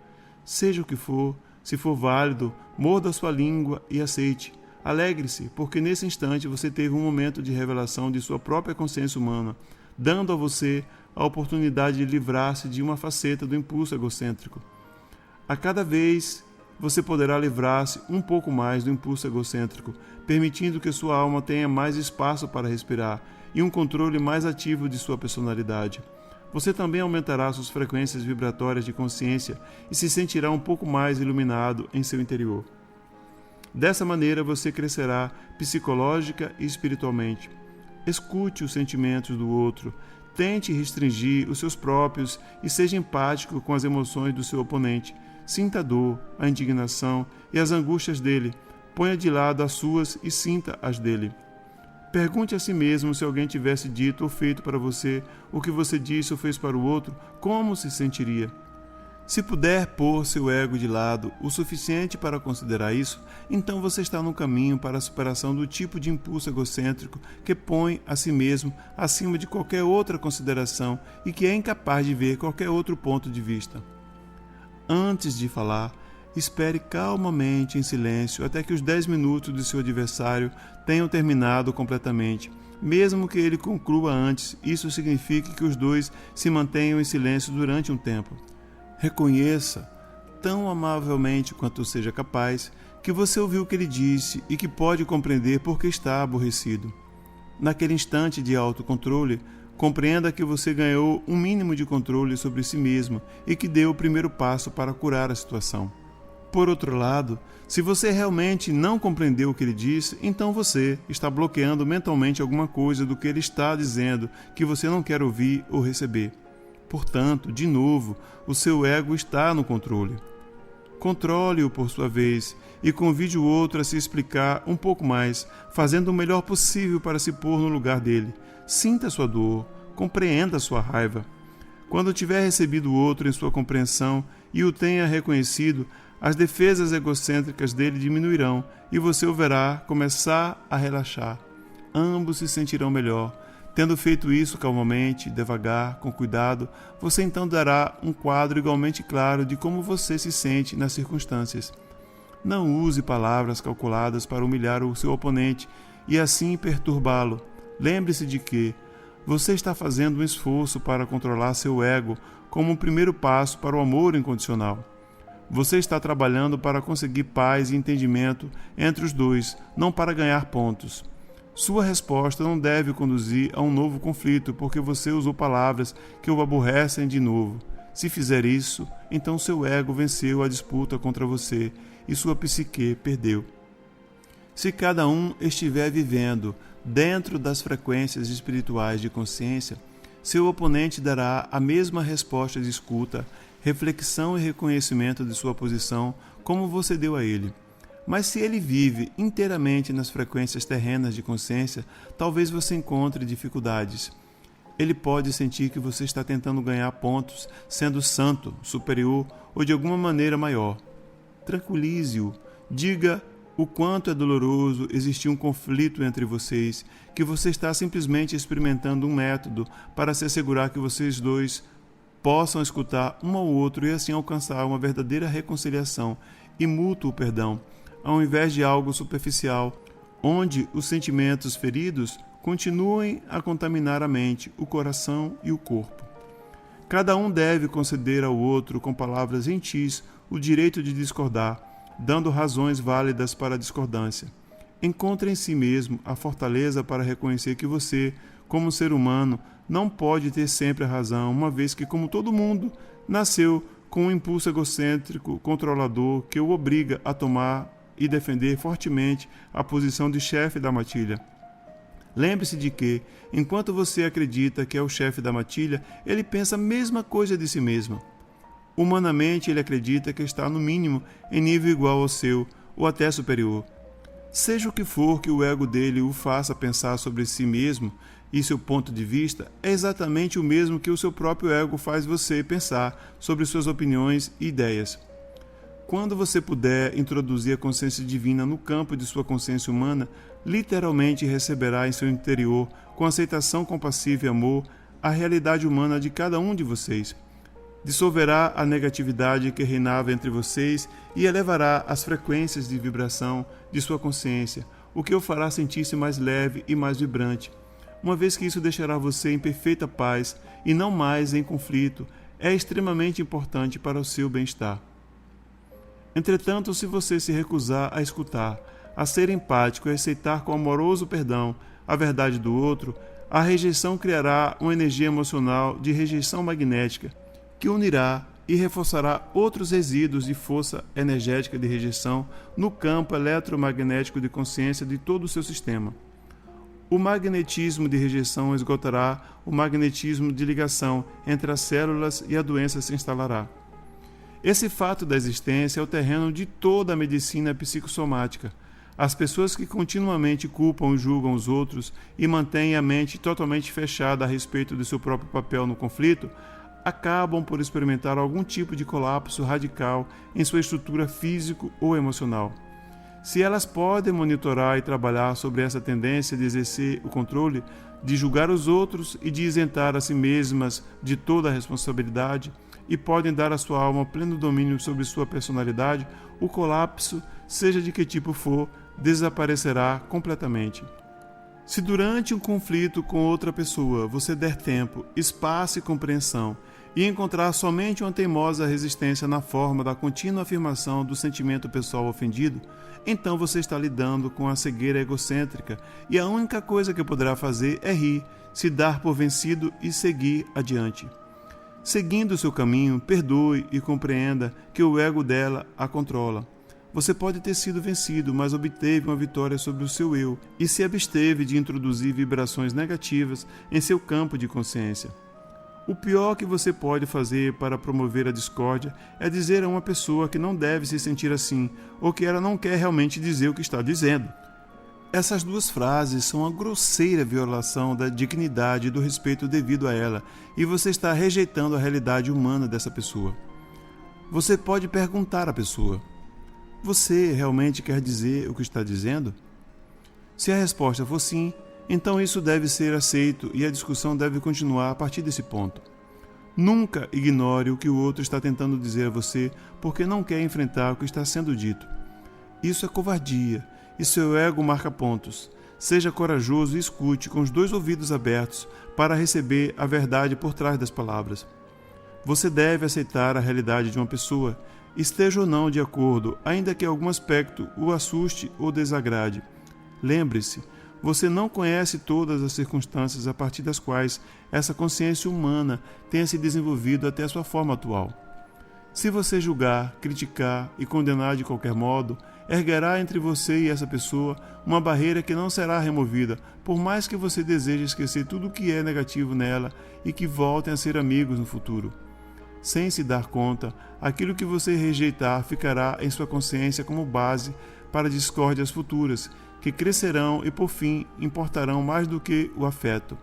Seja o que for, se for válido, morda sua língua e aceite. Alegre-se, porque nesse instante você teve um momento de revelação de sua própria consciência humana, dando a você a oportunidade de livrar-se de uma faceta do impulso egocêntrico. A cada vez você poderá livrar-se um pouco mais do impulso egocêntrico, permitindo que sua alma tenha mais espaço para respirar e um controle mais ativo de sua personalidade. Você também aumentará suas frequências vibratórias de consciência e se sentirá um pouco mais iluminado em seu interior. Dessa maneira, você crescerá psicológica e espiritualmente. Escute os sentimentos do outro, tente restringir os seus próprios e seja empático com as emoções do seu oponente. Sinta a dor, a indignação e as angústias dele. Ponha de lado as suas e sinta as dele. Pergunte a si mesmo se alguém tivesse dito ou feito para você o que você disse ou fez para o outro, como se sentiria? Se puder pôr seu ego de lado o suficiente para considerar isso, então você está no caminho para a superação do tipo de impulso egocêntrico que põe a si mesmo acima de qualquer outra consideração e que é incapaz de ver qualquer outro ponto de vista. Antes de falar, espere calmamente em silêncio até que os 10 minutos de seu adversário tenham terminado completamente. Mesmo que ele conclua antes, isso significa que os dois se mantenham em silêncio durante um tempo. Reconheça, tão amavelmente quanto seja capaz, que você ouviu o que ele disse e que pode compreender por que está aborrecido. Naquele instante de autocontrole, compreenda que você ganhou um mínimo de controle sobre si mesmo e que deu o primeiro passo para curar a situação. Por outro lado, se você realmente não compreendeu o que ele disse, então você está bloqueando mentalmente alguma coisa do que ele está dizendo que você não quer ouvir ou receber. Portanto, de novo, o seu ego está no controle. Controle-o por sua vez e convide o outro a se explicar um pouco mais, fazendo o melhor possível para se pôr no lugar dele. Sinta sua dor, compreenda sua raiva. Quando tiver recebido o outro em sua compreensão e o tenha reconhecido, as defesas egocêntricas dele diminuirão e você o verá começar a relaxar. Ambos se sentirão melhor. Tendo feito isso calmamente, devagar, com cuidado, você então dará um quadro igualmente claro de como você se sente nas circunstâncias. Não use palavras calculadas para humilhar o seu oponente e assim perturbá-lo. Lembre-se de que você está fazendo um esforço para controlar seu ego como um primeiro passo para o amor incondicional. Você está trabalhando para conseguir paz e entendimento entre os dois, não para ganhar pontos. Sua resposta não deve conduzir a um novo conflito porque você usou palavras que o aborrecem de novo. Se fizer isso, então seu ego venceu a disputa contra você e sua psique perdeu. Se cada um estiver vivendo dentro das frequências espirituais de consciência, seu oponente dará a mesma resposta de escuta, reflexão e reconhecimento de sua posição como você deu a ele. Mas se ele vive inteiramente nas frequências terrenas de consciência, talvez você encontre dificuldades. Ele pode sentir que você está tentando ganhar pontos, sendo santo, superior ou de alguma maneira maior. Tranquilize-o. Diga o quanto é doloroso existir um conflito entre vocês, que você está simplesmente experimentando um método para se assegurar que vocês dois possam escutar um ao outro e assim alcançar uma verdadeira reconciliação e mútuo perdão, ao invés de algo superficial, onde os sentimentos feridos continuem a contaminar a mente, o coração e o corpo. Cada um deve conceder ao outro, com palavras gentis, o direito de discordar, dando razões válidas para a discordância. Encontre em si mesmo a fortaleza para reconhecer que você, como ser humano, não pode ter sempre a razão, uma vez que, como todo mundo, nasceu com um impulso egocêntrico, controlador, que o obriga a tomar e defender fortemente a posição de chefe da matilha. Lembre-se de que, enquanto você acredita que é o chefe da matilha, ele pensa a mesma coisa de si mesmo. Humanamente, ele acredita que está, no mínimo, em nível igual ao seu, ou até superior. Seja o que for que o ego dele o faça pensar sobre si mesmo e seu ponto de vista, é exatamente o mesmo que o seu próprio ego faz você pensar sobre suas opiniões e ideias. Quando você puder introduzir a consciência divina no campo de sua consciência humana, literalmente receberá em seu interior, com aceitação compassiva e amor, a realidade humana de cada um de vocês. Dissolverá a negatividade que reinava entre vocês e elevará as frequências de vibração de sua consciência, o que o fará sentir-se mais leve e mais vibrante. Uma vez que isso deixará você em perfeita paz e não mais em conflito, é extremamente importante para o seu bem-estar. Entretanto, se você se recusar a escutar, a ser empático e aceitar com amoroso perdão a verdade do outro, a rejeição criará uma energia emocional de rejeição magnética que unirá e reforçará outros resíduos de força energética de rejeição no campo eletromagnético de consciência de todo o seu sistema. O magnetismo de rejeição esgotará o magnetismo de ligação entre as células e a doença se instalará. Esse fato da existência é o terreno de toda a medicina psicossomática. As pessoas que continuamente culpam e julgam os outros e mantêm a mente totalmente fechada a respeito de seu próprio papel no conflito, acabam por experimentar algum tipo de colapso radical em sua estrutura físico ou emocional. Se elas podem monitorar e trabalhar sobre essa tendência de exercer o controle, de julgar os outros e de isentar a si mesmas de toda a responsabilidade, e podem dar à sua alma pleno domínio sobre sua personalidade, o colapso, seja de que tipo for, desaparecerá completamente. Se durante um conflito com outra pessoa você der tempo, espaço e compreensão, e encontrar somente uma teimosa resistência na forma da contínua afirmação do sentimento pessoal ofendido, então você está lidando com a cegueira egocêntrica e a única coisa que poderá fazer é rir, se dar por vencido e seguir adiante. Seguindo o seu caminho, perdoe e compreenda que o ego dela a controla. Você pode ter sido vencido, mas obteve uma vitória sobre o seu eu e se absteve de introduzir vibrações negativas em seu campo de consciência. O pior que você pode fazer para promover a discórdia é dizer a uma pessoa que não deve se sentir assim ou que ela não quer realmente dizer o que está dizendo. Essas duas frases são uma grosseira violação da dignidade e do respeito devido a ela, e você está rejeitando a realidade humana dessa pessoa. Você pode perguntar à pessoa: você realmente quer dizer o que está dizendo? Se a resposta for sim, então isso deve ser aceito e a discussão deve continuar a partir desse ponto. Nunca ignore o que o outro está tentando dizer a você porque não quer enfrentar o que está sendo dito. Isso é covardia e seu ego marca pontos. Seja corajoso e escute com os dois ouvidos abertos para receber a verdade por trás das palavras. Você deve aceitar a realidade de uma pessoa, esteja ou não de acordo, ainda que algum aspecto o assuste ou desagrade. Lembre-se, você não conhece todas as circunstâncias a partir das quais essa consciência humana tenha se desenvolvido até a sua forma atual. Se você julgar, criticar e condenar de qualquer modo, erguerá entre você e essa pessoa uma barreira que não será removida, por mais que você deseje esquecer tudo o que é negativo nela e que voltem a ser amigos no futuro. Sem se dar conta, aquilo que você rejeitar ficará em sua consciência como base para discórdias futuras, que crescerão e, por fim, importarão mais do que o afeto.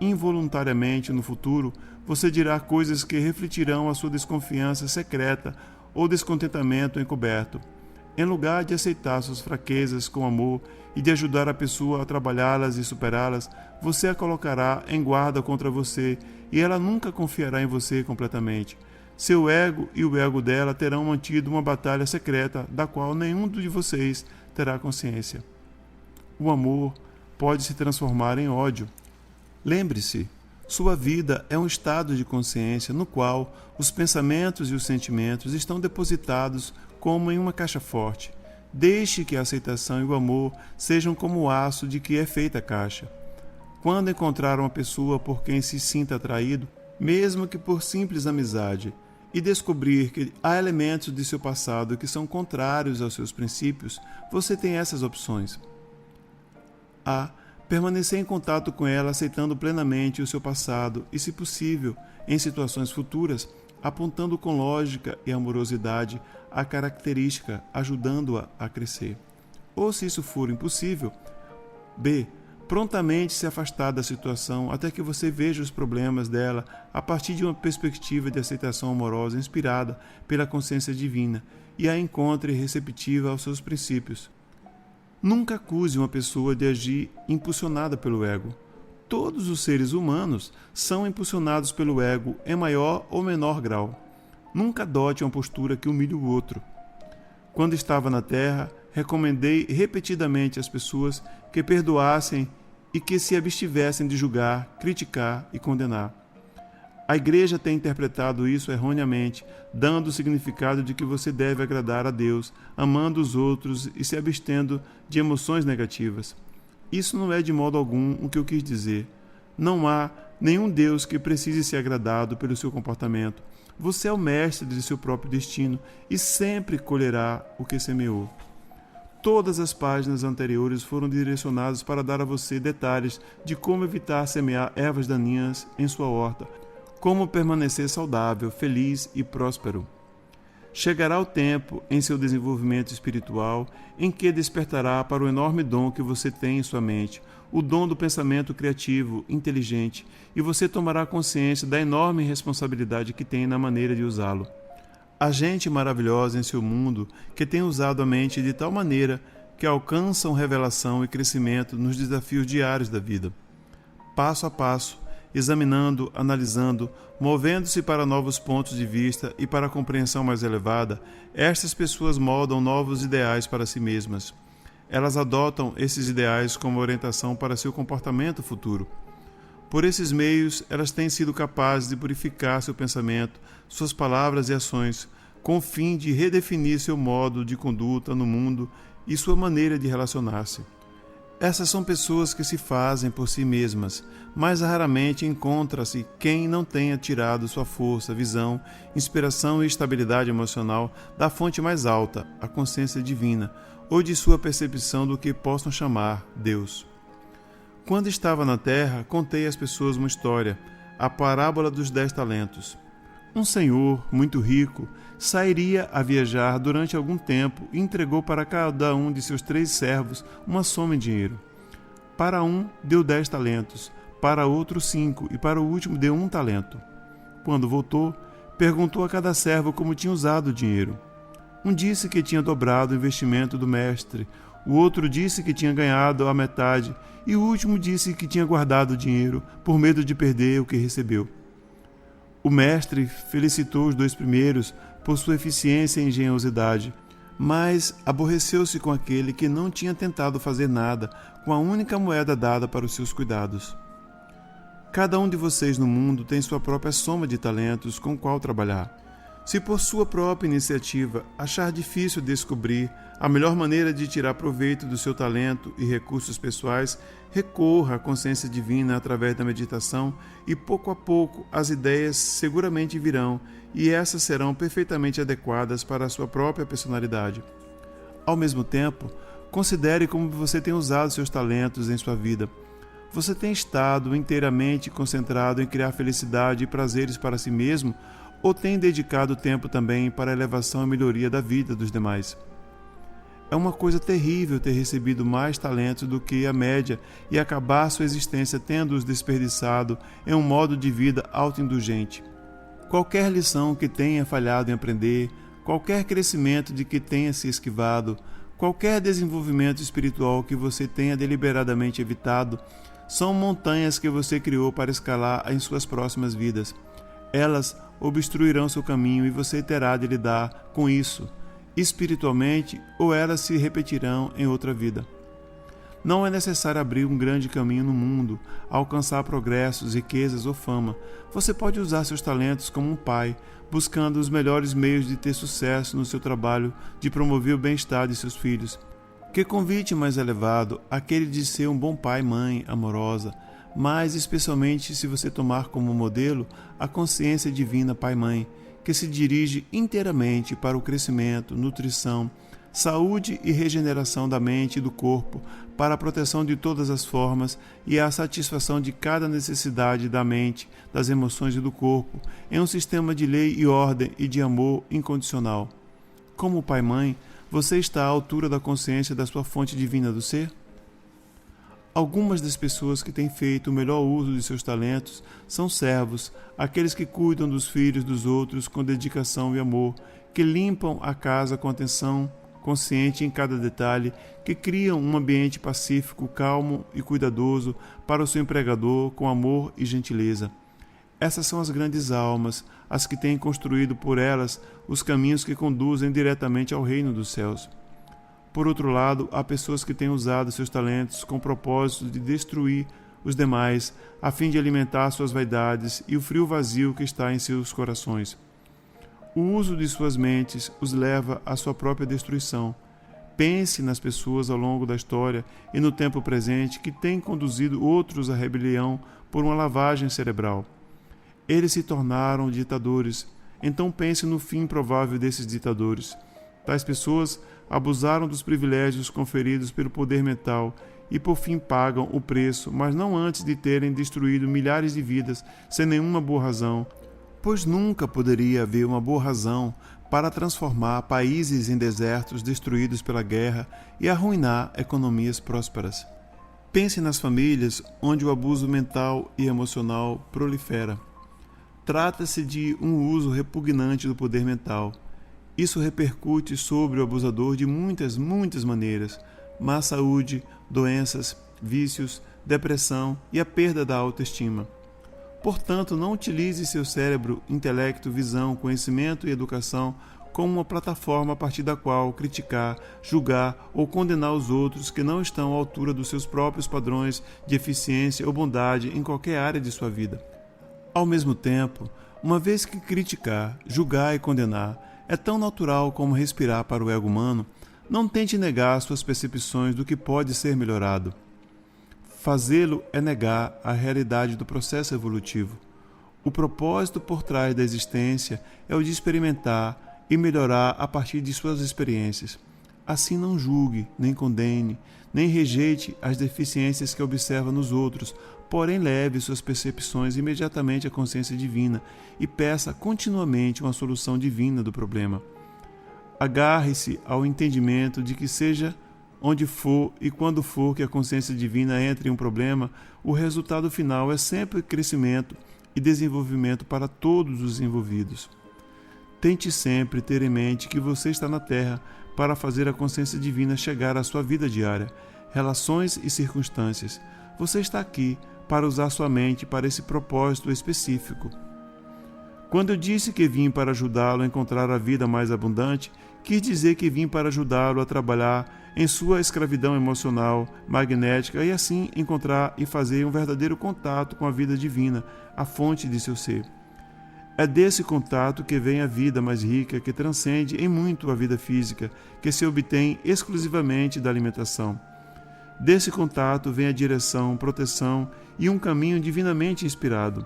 Involuntariamente, no futuro, você dirá coisas que refletirão a sua desconfiança secreta ou descontentamento encoberto. Em lugar de aceitar suas fraquezas com amor e de ajudar a pessoa a trabalhá-las e superá-las, você a colocará em guarda contra você e ela nunca confiará em você completamente. Seu ego e o ego dela terão mantido uma batalha secreta da qual nenhum de vocês terá consciência. O amor pode se transformar em ódio. Lembre-se, sua vida é um estado de consciência no qual os pensamentos e os sentimentos estão depositados como em uma caixa forte. Deixe que a aceitação e o amor sejam como o aço de que é feita a caixa. Quando encontrar uma pessoa por quem se sinta atraído, mesmo que por simples amizade, e descobrir que há elementos de seu passado que são contrários aos seus princípios, você tem essas opções. A. Permanecer em contato com ela aceitando plenamente o seu passado e, se possível, em situações futuras, apontando com lógica e amorosidade a característica, ajudando-a a crescer. Ou, se isso for impossível, B. Prontamente se afastar da situação até que você veja os problemas dela a partir de uma perspectiva de aceitação amorosa inspirada pela consciência divina e a encontre receptiva aos seus princípios. Nunca acuse uma pessoa de agir impulsionada pelo ego. Todos os seres humanos são impulsionados pelo ego em maior ou menor grau. Nunca adote uma postura que humilhe o outro. Quando estava na Terra, recomendei repetidamente às pessoas que perdoassem e que se abstivessem de julgar, criticar e condenar. A igreja tem interpretado isso erroneamente, dando o significado de que você deve agradar a Deus, amando os outros e se abstendo de emoções negativas. Isso não é de modo algum o que eu quis dizer. Não há nenhum Deus que precise ser agradado pelo seu comportamento. Você é o mestre de seu próprio destino e sempre colherá o que semeou. Todas as páginas anteriores foram direcionadas para dar a você detalhes de como evitar semear ervas daninhas em sua horta, como permanecer saudável, feliz e próspero. Chegará o tempo em seu desenvolvimento espiritual em que despertará para o enorme dom que você tem em sua mente, o dom do pensamento criativo, inteligente, e você tomará consciência da enorme responsabilidade que tem na maneira de usá-lo. Há gente maravilhosa em seu mundo que tem usado a mente de tal maneira que alcançam revelação e crescimento nos desafios diários da vida. Passo a passo, examinando, analisando, movendo-se para novos pontos de vista e para a compreensão mais elevada, estas pessoas moldam novos ideais para si mesmas. Elas adotam esses ideais como orientação para seu comportamento futuro. Por esses meios, elas têm sido capazes de purificar seu pensamento, suas palavras e ações, com o fim de redefinir seu modo de conduta no mundo e sua maneira de relacionar-se. Essas são pessoas que se fazem por si mesmas, mas raramente encontra-se quem não tenha tirado sua força, visão, inspiração e estabilidade emocional da fonte mais alta, a consciência divina, ou de sua percepção do que possam chamar Deus. Quando estava na terra, contei às pessoas uma história, a parábola dos 10 talentos. Um senhor, muito rico, sairia a viajar durante algum tempo e entregou para cada um de seus 3 servos uma soma em dinheiro. Para um, deu 10 talentos, para outro 5 e para o último deu 1 talento. Quando voltou, perguntou a cada servo como tinha usado o dinheiro. Um disse que tinha dobrado o investimento do mestre, o outro disse que tinha ganhado a metade e o último disse que tinha guardado o dinheiro por medo de perder o que recebeu. O mestre felicitou os 2 primeiros por sua eficiência e engenhosidade, mas aborreceu-se com aquele que não tinha tentado fazer nada com a única moeda dada para os seus cuidados. Cada um de vocês no mundo tem sua própria soma de talentos com qual trabalhar. Se por sua própria iniciativa achar difícil descobrir a melhor maneira de tirar proveito do seu talento e recursos pessoais, recorra à consciência divina através da meditação e pouco a pouco as ideias seguramente virão e essas serão perfeitamente adequadas para a sua própria personalidade. Ao mesmo tempo, considere como você tem usado seus talentos em sua vida. Você tem estado inteiramente concentrado em criar felicidade e prazeres para si mesmo ou tem dedicado tempo também para a elevação e melhoria da vida dos demais? É uma coisa terrível ter recebido mais talentos do que a média e acabar sua existência tendo-os desperdiçado em um modo de vida autoindulgente. Qualquer lição que tenha falhado em aprender, qualquer crescimento de que tenha se esquivado, qualquer desenvolvimento espiritual que você tenha deliberadamente evitado, são montanhas que você criou para escalar em suas próximas vidas. Elas obstruirão seu caminho e você terá de lidar com isso, espiritualmente, ou elas se repetirão em outra vida. Não é necessário abrir um grande caminho no mundo, alcançar progressos, riquezas ou fama. Você pode usar seus talentos como um pai, buscando os melhores meios de ter sucesso no seu trabalho, de promover o bem-estar de seus filhos. Que convite mais elevado, aquele de ser um bom pai e mãe amorosa, mas especialmente se você tomar como modelo a consciência divina Pai-Mãe, que se dirige inteiramente para o crescimento, nutrição, saúde e regeneração da mente e do corpo, para a proteção de todas as formas e a satisfação de cada necessidade da mente, das emoções e do corpo, em um sistema de lei e ordem e de amor incondicional. Como Pai-Mãe, você está à altura da consciência da sua fonte divina do ser? Algumas das pessoas que têm feito o melhor uso de seus talentos são servos, aqueles que cuidam dos filhos dos outros com dedicação e amor, que limpam a casa com atenção consciente em cada detalhe, que criam um ambiente pacífico, calmo e cuidadoso para o seu empregador com amor e gentileza. Essas são as grandes almas, as que têm construído por elas os caminhos que conduzem diretamente ao reino dos céus. Por outro lado, há pessoas que têm usado seus talentos com o propósito de destruir os demais, a fim de alimentar suas vaidades e o frio vazio que está em seus corações. O uso de suas mentes os leva à sua própria destruição. Pense nas pessoas ao longo da história e no tempo presente que têm conduzido outros à rebelião por uma lavagem cerebral. Eles se tornaram ditadores. Então pense no fim provável desses ditadores. Tais pessoas abusaram dos privilégios conferidos pelo poder mental e por fim pagam o preço, mas não antes de terem destruído milhares de vidas sem nenhuma boa razão, pois nunca poderia haver uma boa razão para transformar países em desertos destruídos pela guerra e arruinar economias prósperas. Pense nas famílias onde o abuso mental e emocional prolifera. Trata-se de um uso repugnante do poder mental. Isso repercute sobre o abusador de muitas maneiras: má saúde, doenças, vícios, depressão e a perda da autoestima. Portanto, não utilize seu cérebro, intelecto, visão, conhecimento e educação como uma plataforma a partir da qual criticar, julgar ou condenar os outros que não estão à altura dos seus próprios padrões de eficiência ou bondade em qualquer área de sua vida. Ao mesmo tempo, uma vez que criticar, julgar e condenar é tão natural como respirar para o ego humano, não tente negar suas percepções do que pode ser melhorado. Fazê-lo é negar a realidade do processo evolutivo. O propósito por trás da existência é o de experimentar e melhorar a partir de suas experiências. Assim não julgue, nem condene, nem rejeite as deficiências que observa nos outros, porém leve suas percepções imediatamente à consciência divina e peça continuamente uma solução divina do problema. Agarre-se ao entendimento de que seja onde for e quando for que a consciência divina entre em um problema, o resultado final é sempre crescimento e desenvolvimento para todos os envolvidos. Tente sempre ter em mente que você está na Terra para fazer a consciência divina chegar à sua vida diária, relações e circunstâncias. Você está aqui para usar sua mente para esse propósito específico. Quando eu disse que vim para ajudá-lo a encontrar a vida mais abundante, quis dizer que vim para ajudá-lo a trabalhar em sua escravidão emocional, magnética e assim encontrar e fazer um verdadeiro contato com a vida divina, a fonte de seu ser. É desse contato que vem a vida mais rica, que transcende em muito a vida física, que se obtém exclusivamente da alimentação. Desse contato vem a direção, proteção e um caminho divinamente inspirado.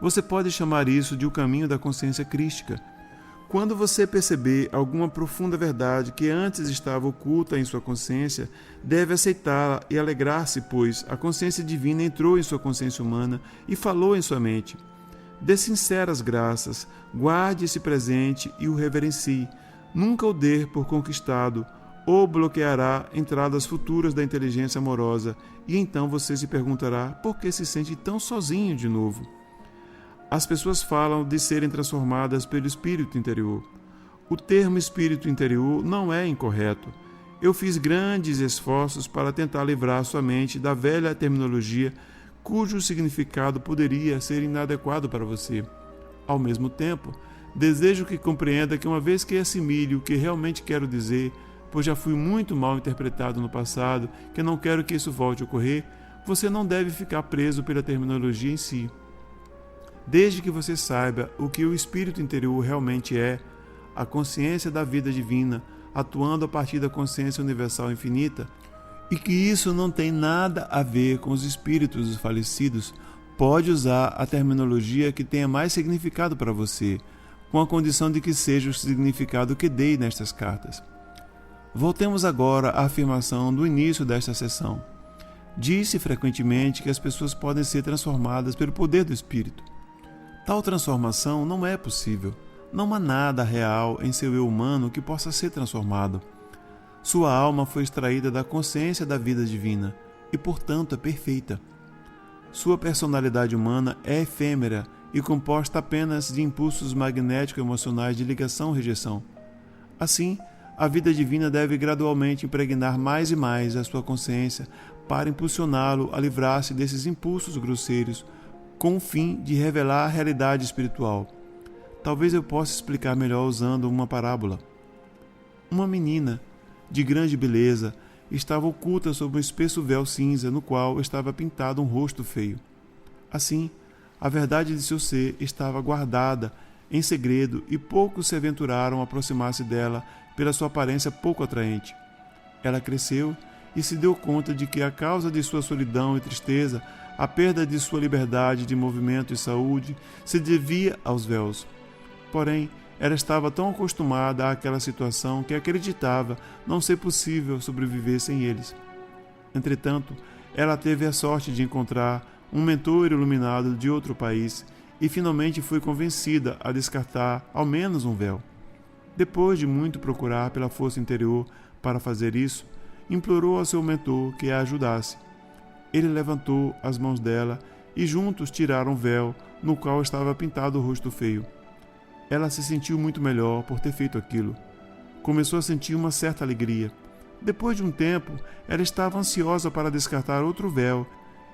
Você pode chamar isso de o caminho da consciência crística. Quando você perceber alguma profunda verdade que antes estava oculta em sua consciência, deve aceitá-la e alegrar-se, pois a consciência divina entrou em sua consciência humana e falou em sua mente. Dê sinceras graças, guarde esse presente e o reverencie. Nunca o dê por conquistado, ou bloqueará entradas futuras da inteligência amorosa, e então você se perguntará por que se sente tão sozinho de novo. As pessoas falam de serem transformadas pelo espírito interior. O termo espírito interior não é incorreto. Eu fiz grandes esforços para tentar livrar sua mente da velha terminologia cujo significado poderia ser inadequado para você. Ao mesmo tempo, desejo que compreenda que uma vez que assimile o que realmente quero dizer, pois já fui muito mal interpretado no passado, que não quero que isso volte a ocorrer, você não deve ficar preso pela terminologia em si. Desde que você saiba o que o espírito interior realmente é, a consciência da vida divina, atuando a partir da consciência universal infinita, e que isso não tem nada a ver com os espíritos dos falecidos, pode usar a terminologia que tenha mais significado para você, com a condição de que seja o significado que dei nestas cartas. Voltemos agora à afirmação do início desta sessão. Disse frequentemente que as pessoas podem ser transformadas pelo poder do Espírito. Tal transformação não é possível. Não há nada real em seu eu humano que possa ser transformado. Sua alma foi extraída da consciência da vida divina e, portanto, é perfeita. Sua personalidade humana é efêmera e composta apenas de impulsos magnético-emocionais de ligação-rejeição. Assim, a vida divina deve gradualmente impregnar mais e mais a sua consciência para impulsioná-lo a livrar-se desses impulsos grosseiros, com o fim de revelar a realidade espiritual. Talvez eu possa explicar melhor usando uma parábola. Uma menina, de grande beleza, estava oculta sob um espesso véu cinza no qual estava pintado um rosto feio. Assim, a verdade de seu ser estava guardada em segredo e poucos se aventuraram a aproximar-se dela pela sua aparência pouco atraente. Ela cresceu e se deu conta de que, a causa de sua solidão e tristeza, a perda de sua liberdade de movimento e saúde se devia aos véus. Porém, ela estava tão acostumada àquela situação que acreditava não ser possível sobreviver sem eles. Entretanto, ela teve a sorte de encontrar um mentor iluminado de outro país e finalmente foi convencida a descartar ao menos um véu. Depois de muito procurar pela força interior para fazer isso, implorou ao seu mentor que a ajudasse. Ele levantou as mãos dela e juntos tiraram o véu no qual estava pintado o rosto feio. Ela se sentiu muito melhor por ter feito aquilo. Começou a sentir uma certa alegria. Depois de um tempo, ela estava ansiosa para descartar outro véu,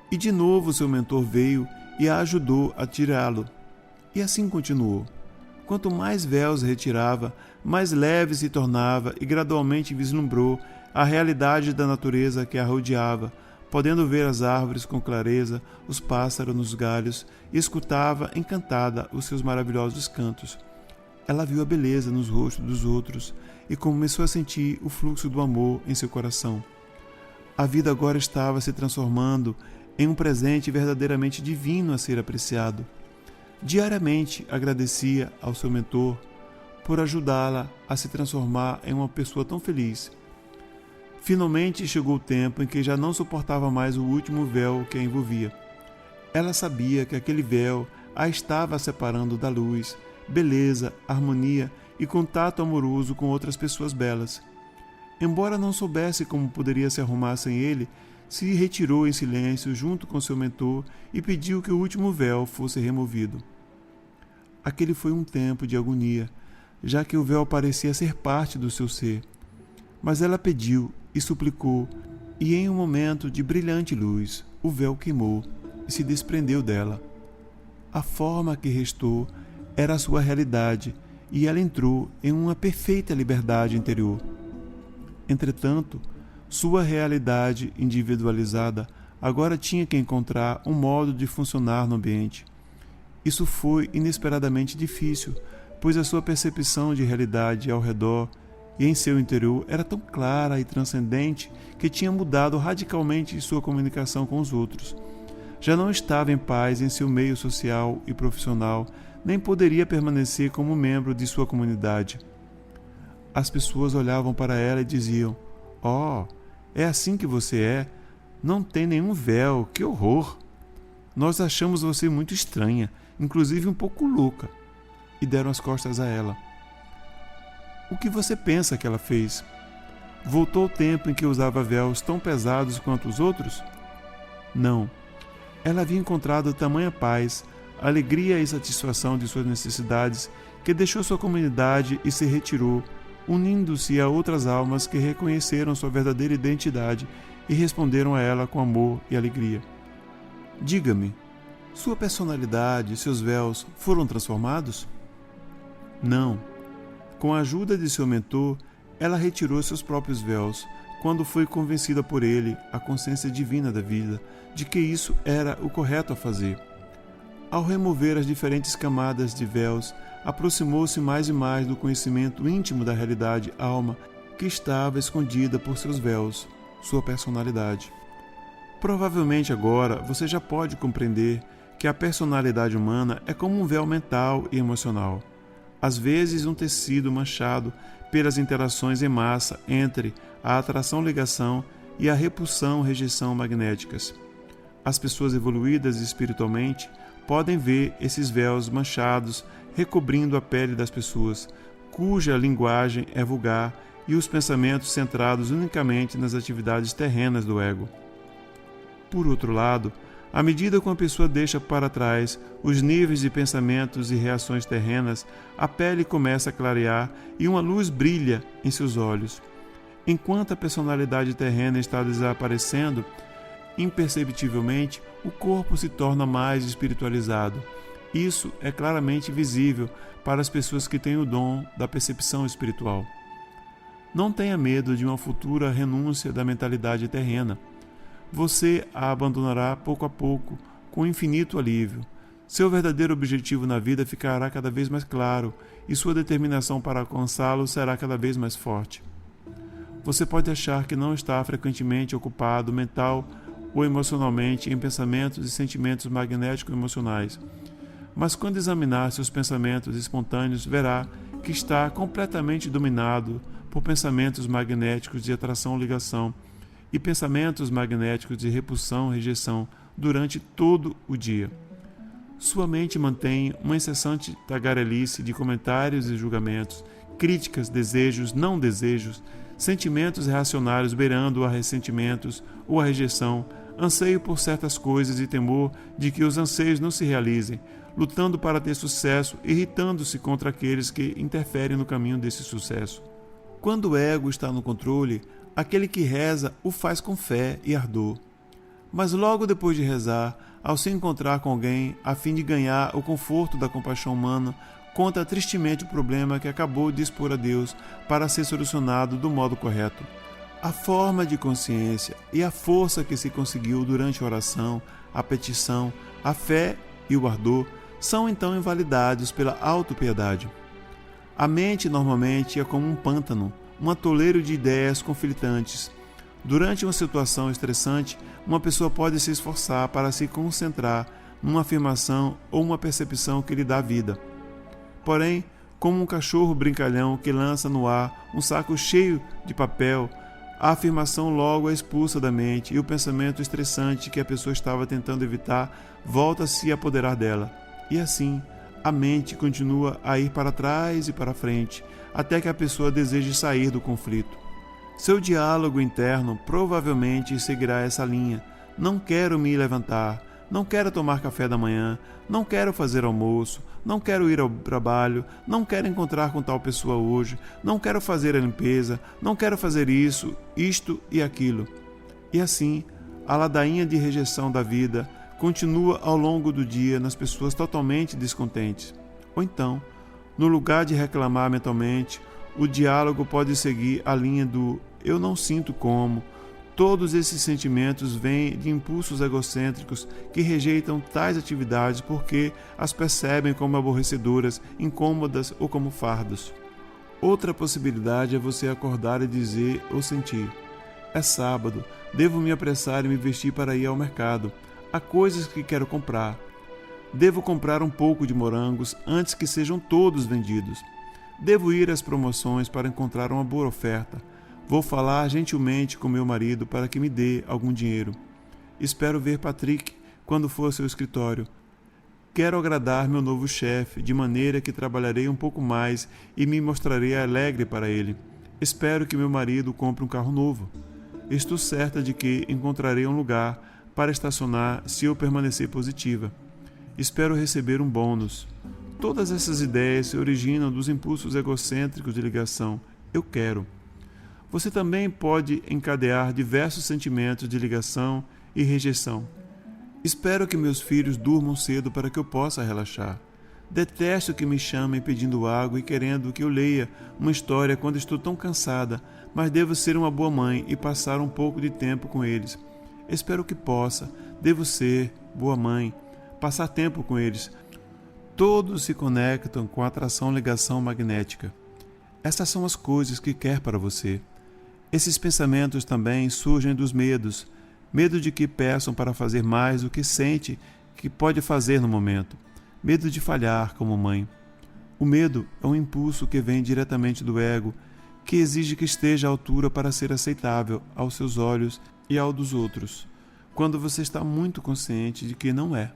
e de novo seu mentor veio e a ajudou a tirá-lo. E assim continuou. Quanto mais véus retirava, mais leve se tornava e gradualmente vislumbrou a realidade da natureza que a rodeava, podendo ver as árvores com clareza, os pássaros nos galhos, e escutava, encantada, os seus maravilhosos cantos. Ela viu a beleza nos rostos dos outros e começou a sentir o fluxo do amor em seu coração. A vida agora estava se transformando em um presente verdadeiramente divino a ser apreciado. Diariamente agradecia ao seu mentor por ajudá-la a se transformar em uma pessoa tão feliz. Finalmente chegou o tempo em que já não suportava mais o último véu que a envolvia. Ela sabia que aquele véu a estava separando da luz, beleza, harmonia e contato amoroso com outras pessoas belas. Embora não soubesse como poderia se arrumar sem ele, se retirou em silêncio junto com seu mentor e pediu que o último véu fosse removido. Aquele foi um tempo de agonia, já que o véu parecia ser parte do seu ser. Mas ela pediu e suplicou, e em um momento de brilhante luz, o véu queimou e se desprendeu dela. A forma que restou era a sua realidade, e ela entrou em uma perfeita liberdade interior. Entretanto, sua realidade individualizada agora tinha que encontrar um modo de funcionar no ambiente. Isso foi inesperadamente difícil, pois a sua percepção de realidade ao redor e em seu interior era tão clara e transcendente que tinha mudado radicalmente sua comunicação com os outros. Já não estava em paz em seu meio social e profissional, nem poderia permanecer como membro de sua comunidade. As pessoas olhavam para ela e diziam: "Oh, é assim que você é? Não tem nenhum véu, que horror! Nós achamos você muito estranha, inclusive um pouco louca." E deram as costas a ela. O que você pensa que ela fez? Voltou ao tempo em que usava véus tão pesados quanto os outros? Não. Ela havia encontrado tamanha paz, alegria e satisfação de suas necessidades que deixou sua comunidade e se retirou, unindo-se a outras almas que reconheceram sua verdadeira identidade e responderam a ela com amor e alegria. Diga-me, sua personalidade e seus véus foram transformados? Não. Com a ajuda de seu mentor, ela retirou seus próprios véus, quando foi convencida por ele, a consciência divina da vida, de que isso era o correto a fazer. Ao remover as diferentes camadas de véus, aproximou-se mais e mais do conhecimento íntimo da realidade alma que estava escondida por seus véus, sua personalidade. Provavelmente agora você já pode compreender que a personalidade humana é como um véu mental e emocional. Às vezes um tecido manchado pelas interações em massa entre a atração-ligação e a repulsão-rejeição magnéticas. As pessoas evoluídas espiritualmente podem ver esses véus manchados recobrindo a pele das pessoas, cuja linguagem é vulgar e os pensamentos centrados unicamente nas atividades terrenas do ego. Por outro lado, à medida que uma pessoa deixa para trás os níveis de pensamentos e reações terrenas, a pele começa a clarear e uma luz brilha em seus olhos. Enquanto a personalidade terrena está desaparecendo, imperceptivelmente, o corpo se torna mais espiritualizado. Isso é claramente visível para as pessoas que têm o dom da percepção espiritual. Não tenha medo de uma futura renúncia da mentalidade terrena. Você a abandonará pouco a pouco, com infinito alívio. Seu verdadeiro objetivo na vida ficará cada vez mais claro e sua determinação para alcançá-lo será cada vez mais forte. Você pode achar que não está frequentemente ocupado mental ou emocionalmente em pensamentos e sentimentos magnético-emocionais, mas quando examinar seus pensamentos espontâneos, verá que está completamente dominado por pensamentos magnéticos de atração-ligação e pensamentos magnéticos de repulsão-rejeição durante todo o dia. Sua mente mantém uma incessante tagarelice de comentários e julgamentos, críticas, desejos, não desejos, sentimentos reacionários beirando a ressentimentos ou a rejeição, anseio por certas coisas e temor de que os anseios não se realizem, lutando para ter sucesso, irritando-se contra aqueles que interferem no caminho desse sucesso. Quando o ego está no controle, aquele que reza o faz com fé e ardor. Mas logo depois de rezar, ao se encontrar com alguém a fim de ganhar o conforto da compaixão humana, conta tristemente o problema que acabou de expor a Deus para ser solucionado do modo correto. A forma de consciência e a força que se conseguiu durante a oração, a petição, a fé e o ardor são então invalidados pela autopiedade. A mente normalmente é como um pântano, um atoleiro de ideias conflitantes. Durante uma situação estressante, uma pessoa pode se esforçar para se concentrar numa afirmação ou uma percepção que lhe dá vida. Porém, como um cachorro brincalhão que lança no ar um saco cheio de papel, a afirmação logo é expulsa da mente e o pensamento estressante que a pessoa estava tentando evitar volta a se apoderar dela. E assim, a mente continua a ir para trás e para frente, até que a pessoa deseje sair do conflito. Seu diálogo interno provavelmente seguirá essa linha. Não quero me levantar, não quero tomar café da manhã, não quero fazer almoço, não quero ir ao trabalho, não quero encontrar com tal pessoa hoje, não quero fazer a limpeza, não quero fazer isso, isto e aquilo. E assim, a ladainha de rejeição da vida continua ao longo do dia nas pessoas totalmente descontentes. Ou então, no lugar de reclamar mentalmente, o diálogo pode seguir a linha do eu não sinto como. Todos esses sentimentos vêm de impulsos egocêntricos que rejeitam tais atividades porque as percebem como aborrecedoras, incômodas ou como fardos. Outra possibilidade é você acordar e dizer ou sentir: é sábado, devo me apressar e me vestir para ir ao mercado. Há coisas que quero comprar. Devo comprar um pouco de morangos antes que sejam todos vendidos. Devo ir às promoções para encontrar uma boa oferta. Vou falar gentilmente com meu marido para que me dê algum dinheiro. Espero ver Patrick quando for ao seu escritório. Quero agradar meu novo chefe, de maneira que trabalharei um pouco mais e me mostrarei alegre para ele. Espero que meu marido compre um carro novo. Estou certa de que encontrarei um lugar para estacionar se eu permanecer positiva. Espero receber um bônus. Todas essas ideias se originam dos impulsos egocêntricos de ligação. Eu quero. Você também pode encadear diversos sentimentos de ligação e rejeição. Espero que meus filhos durmam cedo para que eu possa relaxar. Detesto que me chamem pedindo água e querendo que eu leia uma história quando estou tão cansada, mas devo ser uma boa mãe e passar um pouco de tempo com eles. Espero que possa, devo ser boa mãe, passar tempo com eles. Todos se conectam com a atração-ligação magnética. Essas são as coisas que quer para você. Esses pensamentos também surgem dos medos. Medo de que peçam para fazer mais do que sente que pode fazer no momento. Medo de falhar como mãe. O medo é um impulso que vem diretamente do ego, que exige que esteja à altura para ser aceitável aos seus olhos e ao dos outros, quando você está muito consciente de que não é.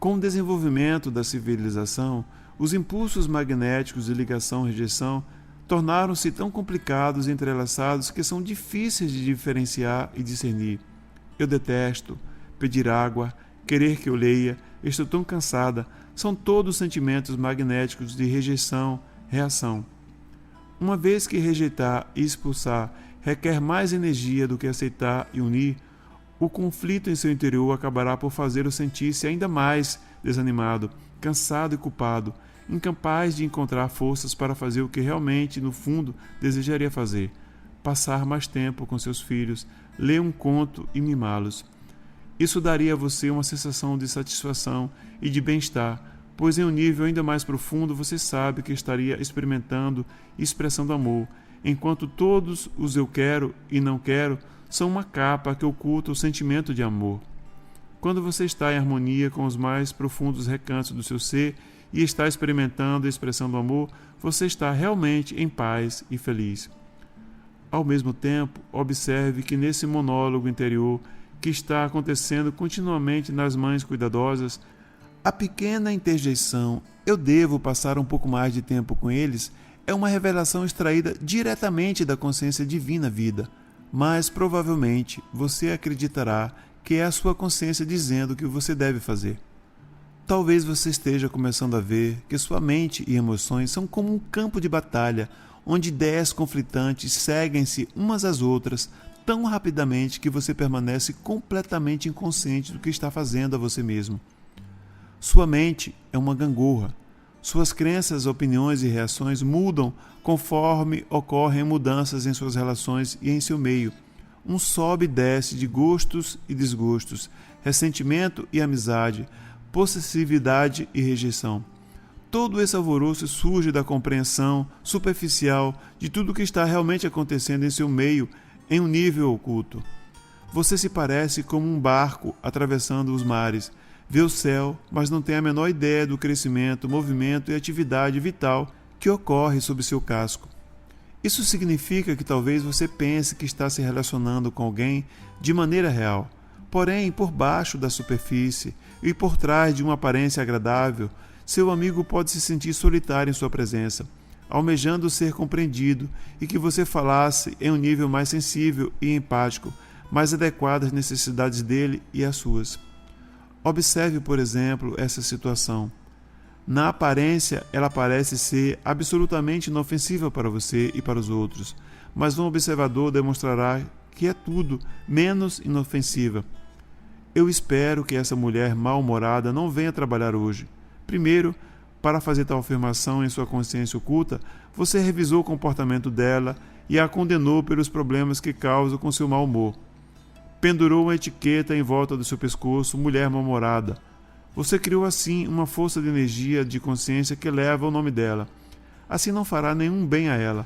Com o desenvolvimento da civilização, os impulsos magnéticos de ligação e rejeição tornaram-se tão complicados e entrelaçados que são difíceis de diferenciar e discernir. Eu detesto, pedir água, querer que eu leia, estou tão cansada, são todos sentimentos magnéticos de rejeição, reação. Uma vez que rejeitar e expulsar requer mais energia do que aceitar e unir, o conflito em seu interior acabará por fazê-lo sentir-se ainda mais desanimado, cansado e culpado, incapaz de encontrar forças para fazer o que realmente, no fundo, desejaria fazer: passar mais tempo com seus filhos, ler um conto e mimá-los. Isso daria a você uma sensação de satisfação e de bem-estar, pois em um nível ainda mais profundo você sabe que estaria experimentando e expressando amor, enquanto todos os eu quero e não quero são uma capa que oculta o sentimento de amor. Quando você está em harmonia com os mais profundos recantos do seu ser e está experimentando e expressando amor, você está realmente em paz e feliz. Ao mesmo tempo, observe que nesse monólogo interior que está acontecendo continuamente nas mães cuidadosas, a pequena interjeição "eu devo passar um pouco mais de tempo com eles" é uma revelação extraída diretamente da consciência divina vida, mas provavelmente você acreditará que é a sua consciência dizendo o que você deve fazer. Talvez você esteja começando a ver que sua mente e emoções são como um campo de batalha, onde ideias conflitantes seguem-se umas às outras tão rapidamente que você permanece completamente inconsciente do que está fazendo a você mesmo. Sua mente é uma gangorra. Suas crenças, opiniões e reações mudam conforme ocorrem mudanças em suas relações e em seu meio. Um sobe e desce de gostos e desgostos, ressentimento e amizade, possessividade e rejeição. Todo esse alvoroço surge da compreensão superficial de tudo o que está realmente acontecendo em seu meio, em um nível oculto. Você se parece como um barco atravessando os mares, vê o céu, mas não tem a menor ideia do crescimento, movimento e atividade vital que ocorre sob seu casco. Isso significa que talvez você pense que está se relacionando com alguém de maneira real, porém, por baixo da superfície e por trás de uma aparência agradável, seu amigo pode se sentir solitário em sua presença, almejando ser compreendido e que você falasse em um nível mais sensível e empático, mais adequado às necessidades dele e às suas. Observe, por exemplo, essa situação. Na aparência, ela parece ser absolutamente inofensiva para você e para os outros, mas um observador demonstrará que é tudo menos inofensiva. Eu espero que essa mulher mal-humorada não venha trabalhar hoje. Primeiro, para fazer tal afirmação em sua consciência oculta, você revisou o comportamento dela e a condenou pelos problemas que causa com seu mau humor. Pendurou uma etiqueta em volta do seu pescoço, mulher mal-humorada. Você criou assim uma força de energia de consciência que leva o nome dela. Assim não fará nenhum bem a ela.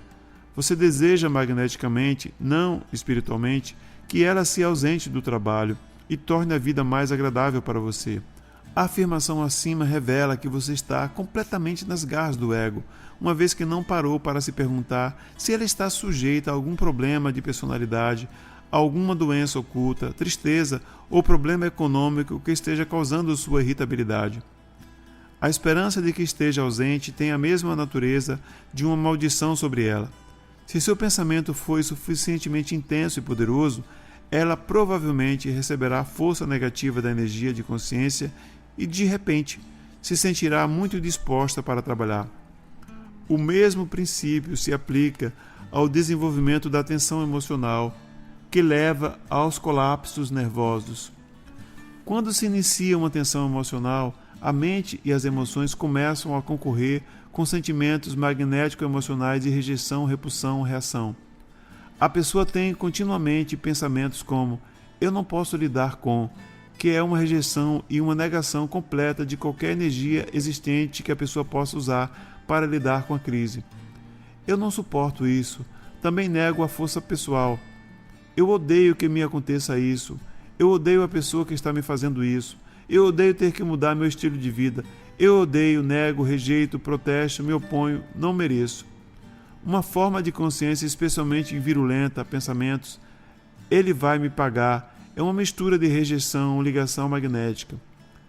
Você deseja magneticamente, não espiritualmente, que ela se ausente do trabalho e torne a vida mais agradável para você. A afirmação acima revela que você está completamente nas garras do ego, uma vez que não parou para se perguntar se ela está sujeita a algum problema de personalidade, alguma doença oculta, tristeza ou problema econômico que esteja causando sua irritabilidade. A esperança de que esteja ausente tem a mesma natureza de uma maldição sobre ela. Se seu pensamento foi suficientemente intenso e poderoso, ela provavelmente receberá a força negativa da energia de consciência e, de repente, se sentirá muito disposta para trabalhar. O mesmo princípio se aplica ao desenvolvimento da tensão emocional, que leva aos colapsos nervosos. Quando se inicia uma tensão emocional, a mente e as emoções começam a concorrer com sentimentos magnético-emocionais de rejeição, repulsão, reação. A pessoa tem continuamente pensamentos como "eu não posso lidar com", que é uma rejeição e uma negação completa de qualquer energia existente que a pessoa possa usar para lidar com a crise. "Eu não suporto isso", também nego a força pessoal. "Eu odeio que me aconteça isso", "eu odeio a pessoa que está me fazendo isso", "eu odeio ter que mudar meu estilo de vida", "eu odeio, nego, rejeito, protesto, me oponho, não mereço". Uma forma de consciência especialmente virulenta, pensamentos "ele vai me pagar", é uma mistura de rejeição, ligação magnética.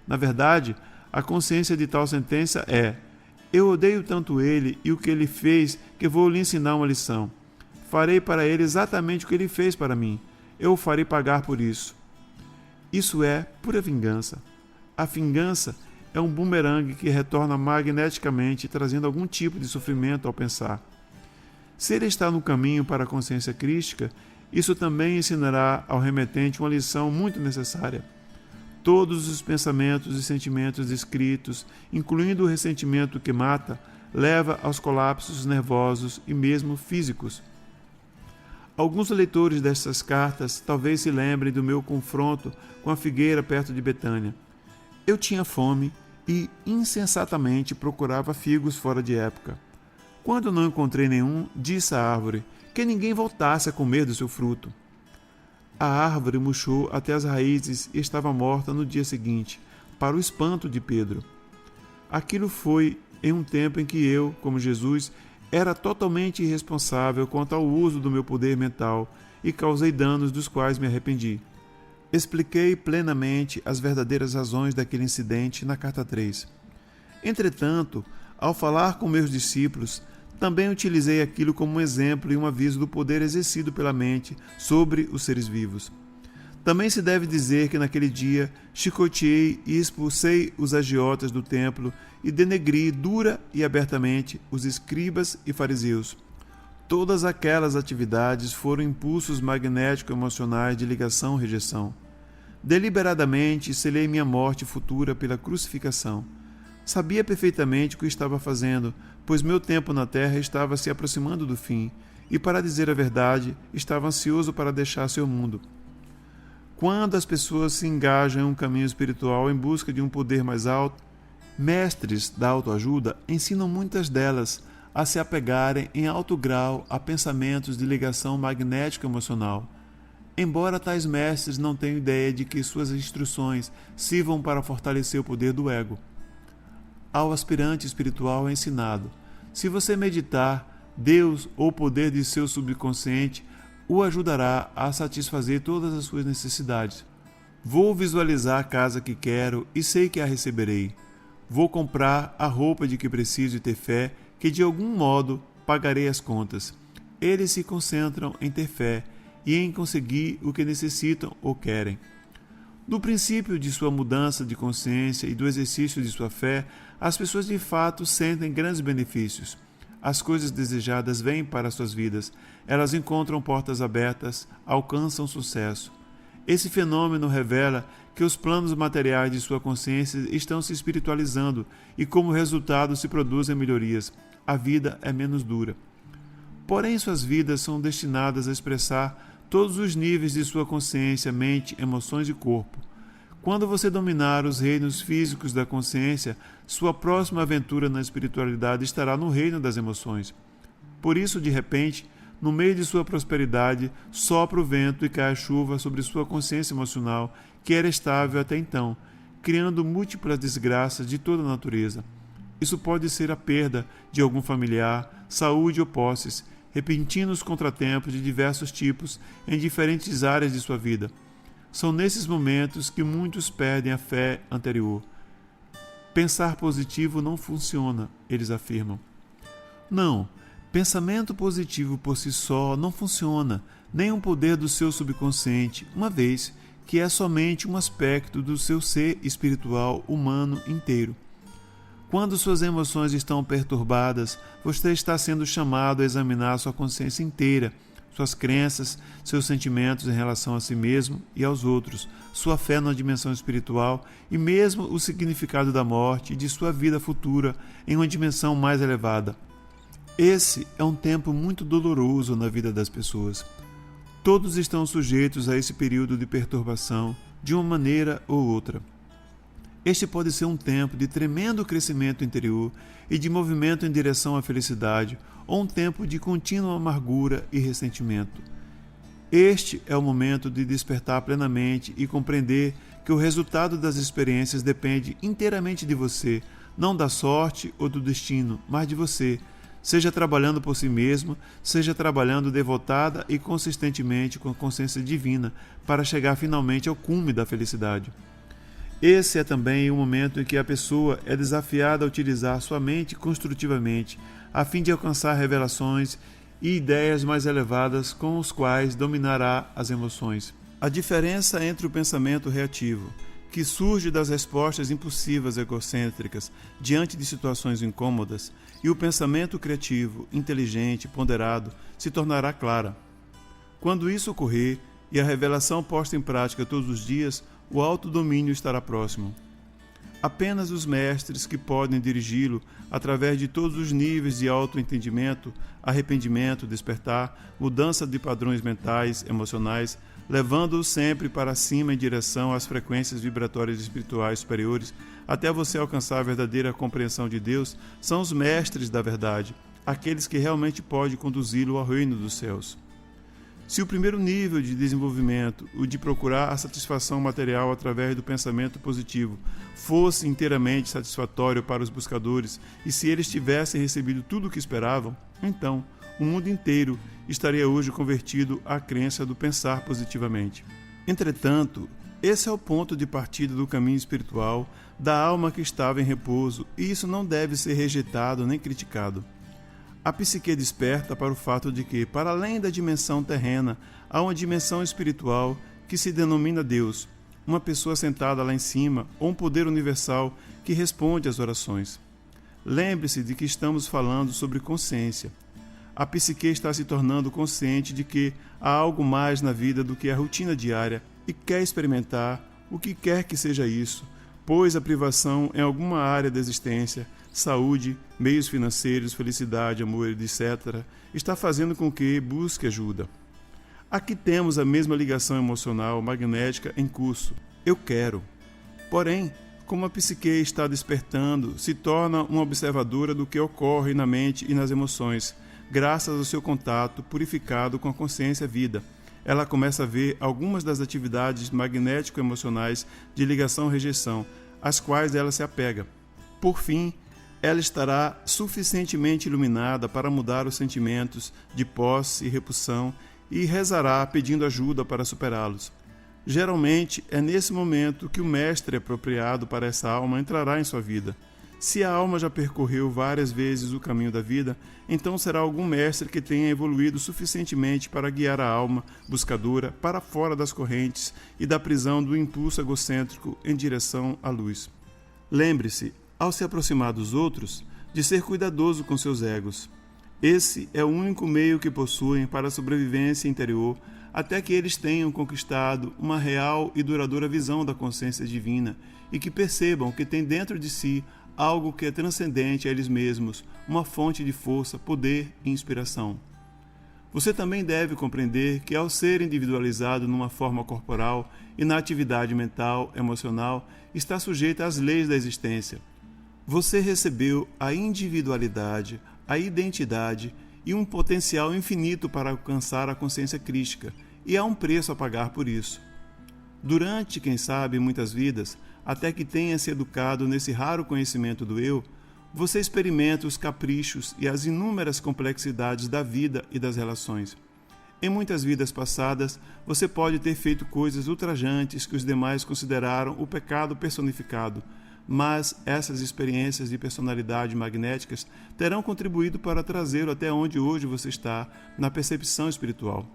Na verdade, a consciência de tal sentença é "eu odeio tanto ele e o que ele fez que vou lhe ensinar uma lição. Farei para ele exatamente o que ele fez para mim. Eu o farei pagar por isso". Isso é pura vingança. A vingança é um bumerangue que retorna magneticamente, trazendo algum tipo de sofrimento ao pensar. Se ele está no caminho para a consciência crística, isso também ensinará ao remetente uma lição muito necessária. Todos os pensamentos e sentimentos descritos, incluindo o ressentimento que mata, leva aos colapsos nervosos e mesmo físicos. Alguns leitores destas cartas talvez se lembrem do meu confronto com a figueira perto de Betânia. Eu tinha fome e, insensatamente, procurava figos fora de época. Quando não encontrei nenhum, disse à árvore que ninguém voltasse a comer do seu fruto. A árvore murchou até as raízes e estava morta no dia seguinte, para o espanto de Pedro. Aquilo foi em um tempo em que eu, como Jesus, era totalmente irresponsável quanto ao uso do meu poder mental e causei danos dos quais me arrependi. Expliquei plenamente as verdadeiras razões daquele incidente na carta 3. Entretanto, ao falar com meus discípulos, também utilizei aquilo como um exemplo e um aviso do poder exercido pela mente sobre os seres vivos. Também se deve dizer que naquele dia chicoteei e expulsei os agiotas do templo e denegri dura e abertamente os escribas e fariseus. Todas aquelas atividades foram impulsos magnético-emocionais de ligação-rejeição. Deliberadamente selei minha morte futura pela crucificação. Sabia perfeitamente o que estava fazendo, pois meu tempo na terra estava se aproximando do fim, e, para dizer a verdade, estava ansioso para deixar seu mundo. Quando as pessoas se engajam em um caminho espiritual em busca de um poder mais alto, mestres da autoajuda ensinam muitas delas a se apegarem em alto grau a pensamentos de ligação magnético-emocional. Embora tais mestres não tenham ideia de que suas instruções sirvam para fortalecer o poder do ego. Ao aspirante espiritual é ensinado: se você meditar, Deus ou o poder de seu subconsciente o ajudará a satisfazer todas as suas necessidades. Vou visualizar a casa que quero e sei que a receberei. Vou comprar a roupa de que preciso e ter fé que de algum modo pagarei as contas. Eles se concentram em ter fé e em conseguir o que necessitam ou querem. Do princípio de sua mudança de consciência e do exercício de sua fé, as pessoas de fato sentem grandes benefícios. As coisas desejadas vêm para suas vidas, elas encontram portas abertas, alcançam sucesso. Esse fenômeno revela que os planos materiais de sua consciência estão se espiritualizando e, como resultado, se produzem melhorias. A vida é menos dura. Porém, suas vidas são destinadas a expressar todos os níveis de sua consciência, mente, emoções e corpo. Quando você dominar os reinos físicos da consciência, sua próxima aventura na espiritualidade estará no reino das emoções. Por isso, de repente, no meio de sua prosperidade, sopra o vento e cai a chuva sobre sua consciência emocional, que era estável até então, criando múltiplas desgraças de toda a natureza. Isso pode ser a perda de algum familiar, saúde ou posses, repentinos contratempos de diversos tipos em diferentes áreas de sua vida. São nesses momentos que muitos perdem a fé anterior. Pensar positivo não funciona, eles afirmam. Não, pensamento positivo por si só não funciona, nem um poder do seu subconsciente, uma vez que é somente um aspecto do seu ser espiritual humano inteiro. Quando suas emoções estão perturbadas, você está sendo chamado a examinar sua consciência inteira, suas crenças, seus sentimentos em relação a si mesmo e aos outros, sua fé na dimensão espiritual e mesmo o significado da morte e de sua vida futura em uma dimensão mais elevada. Esse é um tempo muito doloroso na vida das pessoas. Todos estão sujeitos a esse período de perturbação, de uma maneira ou outra. Este pode ser um tempo de tremendo crescimento interior e de movimento em direção à felicidade, ou um tempo de contínua amargura e ressentimento. Este é o momento de despertar plenamente e compreender que o resultado das experiências depende inteiramente de você, não da sorte ou do destino, mas de você, seja trabalhando por si mesmo, seja trabalhando devotada e consistentemente com a consciência divina para chegar finalmente ao cume da felicidade. Esse é também o momento em que a pessoa é desafiada a utilizar sua mente construtivamente, a fim de alcançar revelações e ideias mais elevadas com os quais dominará as emoções. A diferença entre o pensamento reativo, que surge das respostas impulsivas egocêntricas diante de situações incômodas, e o pensamento criativo, inteligente, ponderado, se tornará clara. Quando isso ocorrer, e a revelação posta em prática todos os dias, o autodomínio estará próximo. Apenas os mestres que podem dirigi-lo através de todos os níveis de autoentendimento, arrependimento, despertar, mudança de padrões mentais, emocionais, levando-o sempre para cima em direção às frequências vibratórias espirituais superiores, até você alcançar a verdadeira compreensão de Deus, são os mestres da verdade, aqueles que realmente podem conduzi-lo ao reino dos céus. Se o primeiro nível de desenvolvimento, o de procurar a satisfação material através do pensamento positivo, fosse inteiramente satisfatório para os buscadores e se eles tivessem recebido tudo o que esperavam, então o mundo inteiro estaria hoje convertido à crença do pensar positivamente. Entretanto, esse é o ponto de partida do caminho espiritual da alma que estava em repouso, e isso não deve ser rejeitado nem criticado. A psique desperta para o fato de que, para além da dimensão terrena, há uma dimensão espiritual que se denomina Deus, uma pessoa sentada lá em cima ou um poder universal que responde às orações. Lembre-se de que estamos falando sobre consciência. A psique está se tornando consciente de que há algo mais na vida do que a rotina diária e quer experimentar o que quer que seja isso, pois a privação em alguma área da existência, saúde, meios financeiros, felicidade, amor, etc., está fazendo com que busque ajuda. Aqui temos a mesma ligação emocional magnética em curso. Eu quero. Porém, como a psique está despertando, se torna uma observadora do que ocorre na mente e nas emoções, graças ao seu contato purificado com a consciência vida. Ela começa a ver algumas das atividades magnético-emocionais de ligação-rejeição, às quais ela se apega. Por fim, ela estará suficientemente iluminada para mudar os sentimentos de posse e repulsão e rezará pedindo ajuda para superá-los. Geralmente, é nesse momento que o mestre apropriado para essa alma entrará em sua vida. Se a alma já percorreu várias vezes o caminho da vida, então será algum mestre que tenha evoluído suficientemente para guiar a alma buscadora para fora das correntes e da prisão do impulso egocêntrico em direção à luz. Lembre-se, ao se aproximar dos outros, de ser cuidadoso com seus egos. Esse é o único meio que possuem para a sobrevivência interior, até que eles tenham conquistado uma real e duradoura visão da consciência divina e que percebam que tem dentro de si algo que é transcendente a eles mesmos, uma fonte de força, poder e inspiração. Você também deve compreender que, ao ser individualizado numa forma corporal e na atividade mental, emocional, está sujeito às leis da existência. Você recebeu a individualidade, a identidade e um potencial infinito para alcançar a consciência crística, e há um preço a pagar por isso. Durante, quem sabe, muitas vidas, até que tenha se educado nesse raro conhecimento do eu, você experimenta os caprichos e as inúmeras complexidades da vida e das relações. Em muitas vidas passadas, você pode ter feito coisas ultrajantes que os demais consideraram o pecado personificado, mas essas experiências de personalidade magnéticas terão contribuído para trazê-lo até onde hoje você está, na percepção espiritual.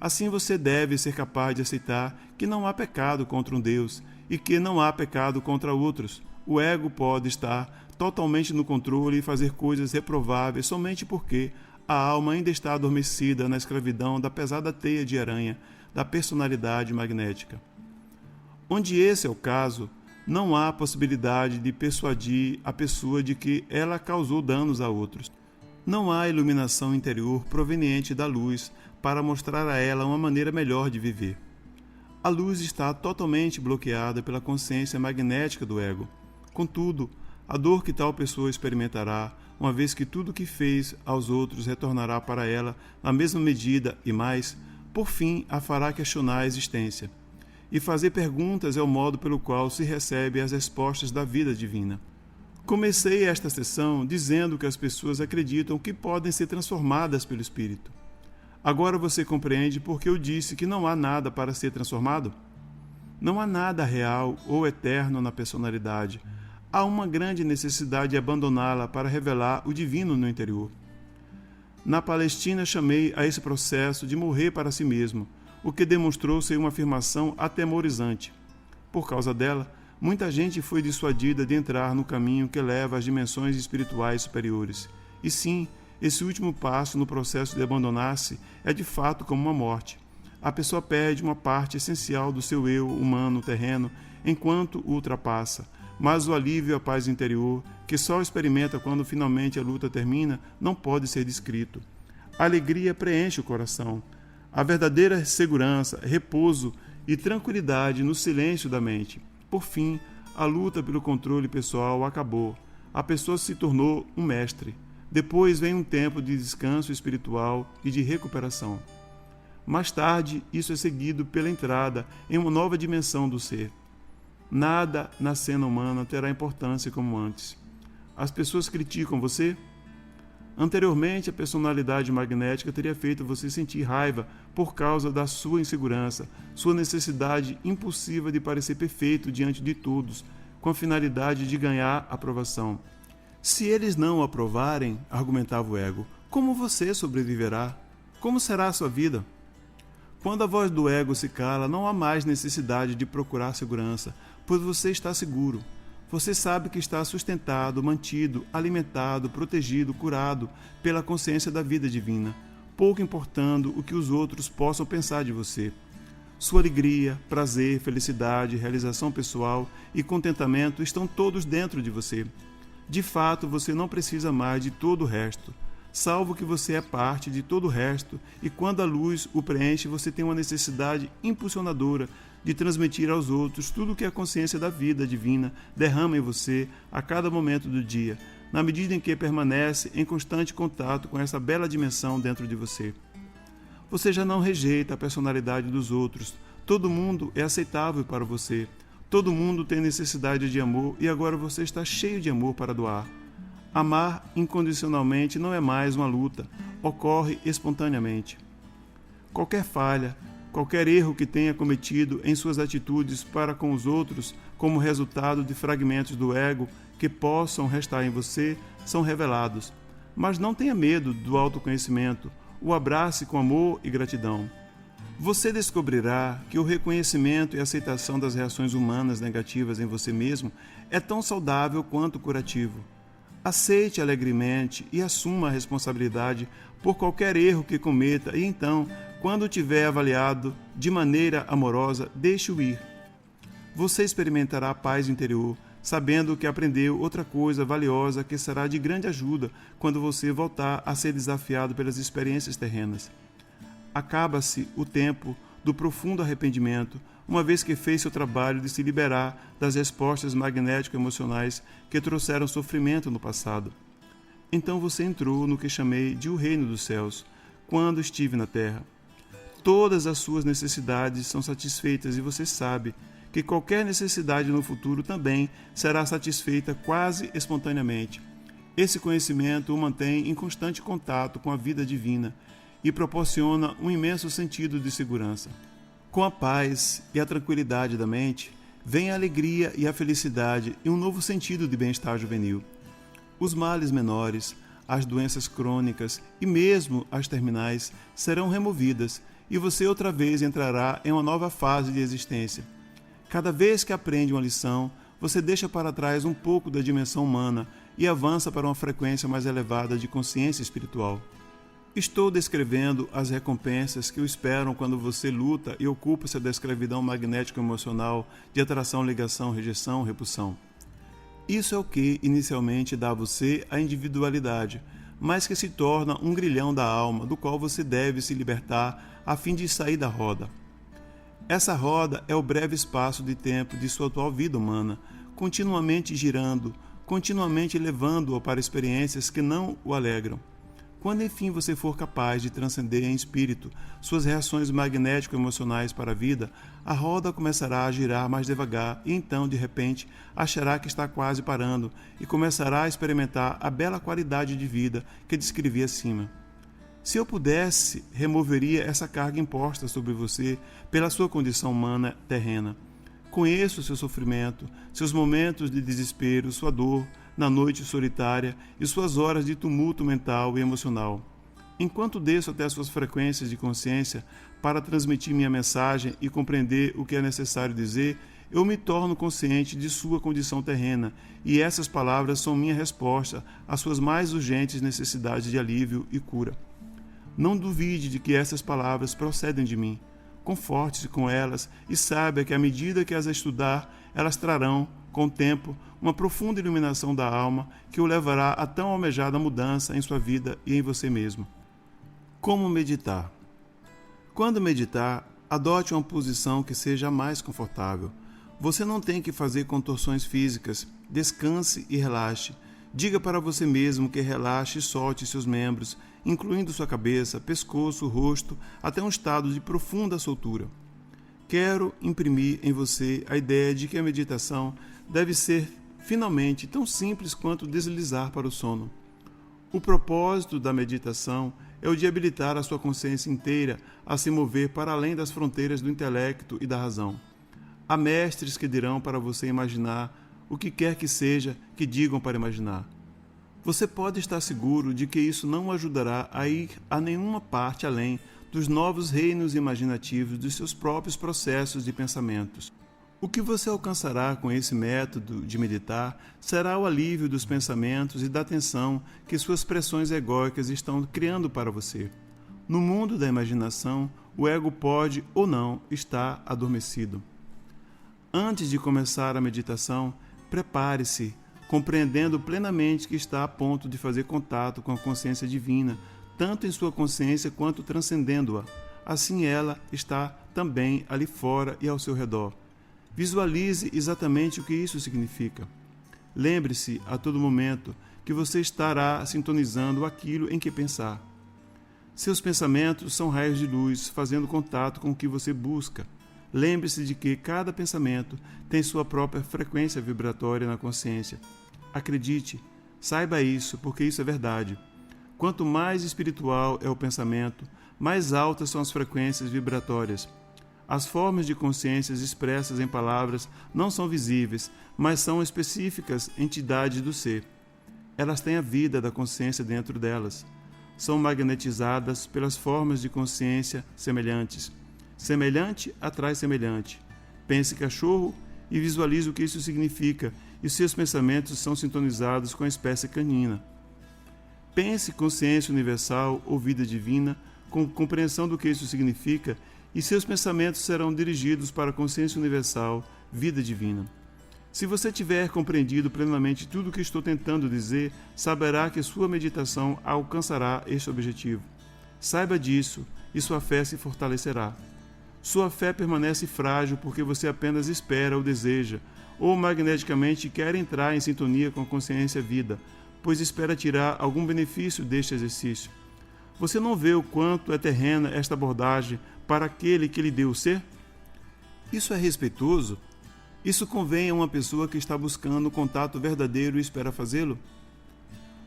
Assim você deve ser capaz de aceitar que não há pecado contra um Deus e que não há pecado contra outros. O ego pode estar totalmente no controle e fazer coisas reprováveis somente porque a alma ainda está adormecida na escravidão da pesada teia de aranha da personalidade magnética. Onde esse é o caso, não há possibilidade de persuadir a pessoa de que ela causou danos a outros. Não há iluminação interior proveniente da luz para mostrar a ela uma maneira melhor de viver. A luz está totalmente bloqueada pela consciência magnética do ego. Contudo, a dor que tal pessoa experimentará, uma vez que tudo o que fez aos outros retornará para ela na mesma medida e mais, por fim a fará questionar a existência. E fazer perguntas é o modo pelo qual se recebe as respostas da vida divina. Comecei esta sessão dizendo que as pessoas acreditam que podem ser transformadas pelo Espírito. Agora você compreende por que eu disse que não há nada para ser transformado? Não há nada real ou eterno na personalidade. Há uma grande necessidade de abandoná-la para revelar o divino no interior. Na Palestina chamei a esse processo de morrer para si mesmo, o que demonstrou ser uma afirmação atemorizante. Por causa dela, muita gente foi dissuadida de entrar no caminho que leva às dimensões espirituais superiores. E sim, esse último passo no processo de abandonar-se é de fato como uma morte. a pessoa perde uma parte essencial do seu eu humano terreno enquanto o ultrapassa, mas o alívio e a paz interior, que só experimenta quando finalmente a luta termina, não pode ser descrito. A alegria preenche o coração. A verdadeira segurança, repouso e tranquilidade no silêncio da mente. Por fim, a luta pelo controle pessoal acabou. A pessoa se tornou um mestre. Depois vem um tempo de descanso espiritual e de recuperação. Mais tarde, isso é seguido pela entrada em uma nova dimensão do ser. Nada na cena humana terá importância como antes. As pessoas criticam você? Anteriormente, a personalidade magnética teria feito você sentir raiva por causa da sua insegurança, sua necessidade impulsiva de parecer perfeito diante de todos, com a finalidade de ganhar aprovação. Se eles não o aprovarem, argumentava o ego, como você sobreviverá? Como será a sua vida? Quando a voz do ego se cala, não há mais necessidade de procurar segurança, pois você está seguro. Você sabe que está sustentado, mantido, alimentado, protegido, curado pela consciência da vida divina, pouco importando o que os outros possam pensar de você. Sua alegria, prazer, felicidade, realização pessoal e contentamento estão todos dentro de você. De fato, você não precisa mais de todo o resto, salvo que você é parte de todo o resto, e quando a luz o preenche, você tem uma necessidade impulsionadora de transmitir aos outros tudo o que a consciência da vida divina derrama em você a cada momento do dia, na medida em que permanece em constante contato com essa bela dimensão dentro de você. Você já não rejeita a personalidade dos outros. Todo mundo é aceitável para você. Todo mundo tem necessidade de amor e agora você está cheio de amor para doar. Amar incondicionalmente não é mais uma luta, ocorre espontaneamente. Qualquer falha, qualquer erro que tenha cometido em suas atitudes para com os outros, como resultado de fragmentos do ego que possam restar em você, são revelados. Mas não tenha medo do autoconhecimento, o abrace com amor e gratidão. Você descobrirá que o reconhecimento e aceitação das reações humanas negativas em você mesmo é tão saudável quanto curativo. Aceite alegremente e assuma a responsabilidade por qualquer erro que cometa e então, quando tiver avaliado de maneira amorosa, deixe-o ir. Você experimentará a paz interior, sabendo que aprendeu outra coisa valiosa que será de grande ajuda quando você voltar a ser desafiado pelas experiências terrenas. Acaba-se o tempo do profundo arrependimento, uma vez que fez seu trabalho de se liberar das respostas magnético-emocionais que trouxeram sofrimento no passado. Então você entrou no que chamei de o reino dos céus, quando estive na terra. Todas as suas necessidades são satisfeitas e você sabe que qualquer necessidade no futuro também será satisfeita quase espontaneamente. Esse conhecimento o mantém em constante contato com a vida divina e proporciona um imenso sentido de segurança. Com a paz e a tranquilidade da mente, vem a alegria e a felicidade e um novo sentido de bem-estar juvenil. Os males menores, as doenças crônicas e mesmo as terminais serão removidas e você outra vez entrará em uma nova fase de existência. Cada vez que aprende uma lição, você deixa para trás um pouco da dimensão humana e avança para uma frequência mais elevada de consciência espiritual. Estou descrevendo as recompensas que o esperam quando você luta e ocupa-se da escravidão magnético-emocional de atração, ligação, rejeição, repulsão. Isso é o que inicialmente dá a você a individualidade, mas que se torna um grilhão da alma, do qual você deve se libertar a fim de sair da roda. Essa roda é o breve espaço de tempo de sua atual vida humana, continuamente girando, continuamente levando-o para experiências que não o alegram. Quando enfim você for capaz de transcender em espírito suas reações magnético-emocionais para a vida, a roda começará a girar mais devagar e então, de repente, achará que está quase parando e começará a experimentar a bela qualidade de vida que descrevi acima. Se eu pudesse, removeria essa carga imposta sobre você pela sua condição humana terrena. Conheço seu sofrimento, seus momentos de desespero, sua dor na noite solitária e suas horas de tumulto mental e emocional. Enquanto desço até suas frequências de consciência para transmitir minha mensagem e compreender o que é necessário dizer, eu me torno consciente de sua condição terrena, e essas palavras são minha resposta às suas mais urgentes necessidades de alívio e cura. Não duvide de que essas palavras procedem de mim. Conforte-se com elas e saiba que à medida que as estudar, elas trarão, com o tempo, uma profunda iluminação da alma que o levará a tão almejada mudança em sua vida e em você mesmo. Como meditar? Quando meditar, adote uma posição que seja mais confortável. Você não tem que fazer contorções físicas. Descanse e relaxe. Diga para você mesmo que relaxe e solte seus membros, incluindo sua cabeça, pescoço, rosto, até um estado de profunda soltura. Quero imprimir em você a ideia de que a meditação deve ser, finalmente, tão simples quanto deslizar para o sono. O propósito da meditação é o de habilitar a sua consciência inteira a se mover para além das fronteiras do intelecto e da razão. Há mestres que dirão para você imaginar o que quer que seja que digam para imaginar. Você pode estar seguro de que isso não o ajudará a ir a nenhuma parte além dos novos reinos imaginativos dos seus próprios processos de pensamentos. O que você alcançará com esse método de meditar será o alívio dos pensamentos e da tensão que suas pressões egóicas estão criando para você. No mundo da imaginação, o ego pode ou não estar adormecido. Antes de começar a meditação, prepare-se, compreendendo plenamente que está a ponto de fazer contato com a consciência divina, tanto em sua consciência quanto transcendendo-a. Assim ela está também ali fora e ao seu redor. Visualize exatamente o que isso significa. Lembre-se a todo momento que você estará sintonizando aquilo em que pensar. Seus pensamentos são raios de luz fazendo contato com o que você busca. Lembre-se de que cada pensamento tem sua própria frequência vibratória na consciência. Acredite, saiba isso, porque isso é verdade. Quanto mais espiritual é o pensamento, mais altas são as frequências vibratórias. As formas de consciências expressas em palavras não são visíveis, mas são específicas entidades do ser. Elas têm a vida da consciência dentro delas. São magnetizadas pelas formas de consciência semelhantes. Semelhante atrai semelhante. Pense cachorro e visualize o que isso significa, e seus pensamentos são sintonizados com a espécie canina. Pense consciência universal ou vida divina, com compreensão do que isso significa, e seus pensamentos serão dirigidos para a consciência universal, vida divina. Se você tiver compreendido plenamente tudo o que estou tentando dizer, saberá que sua meditação alcançará este objetivo. Saiba disso, e sua fé se fortalecerá. Sua fé permanece frágil porque você apenas espera ou deseja, ou magneticamente quer entrar em sintonia com a consciência vida, pois espera tirar algum benefício deste exercício. Você não vê o quanto é terrena esta abordagem para aquele que lhe deu o ser? Isso é respeitoso? Isso convém a uma pessoa que está buscando o contato verdadeiro e espera fazê-lo?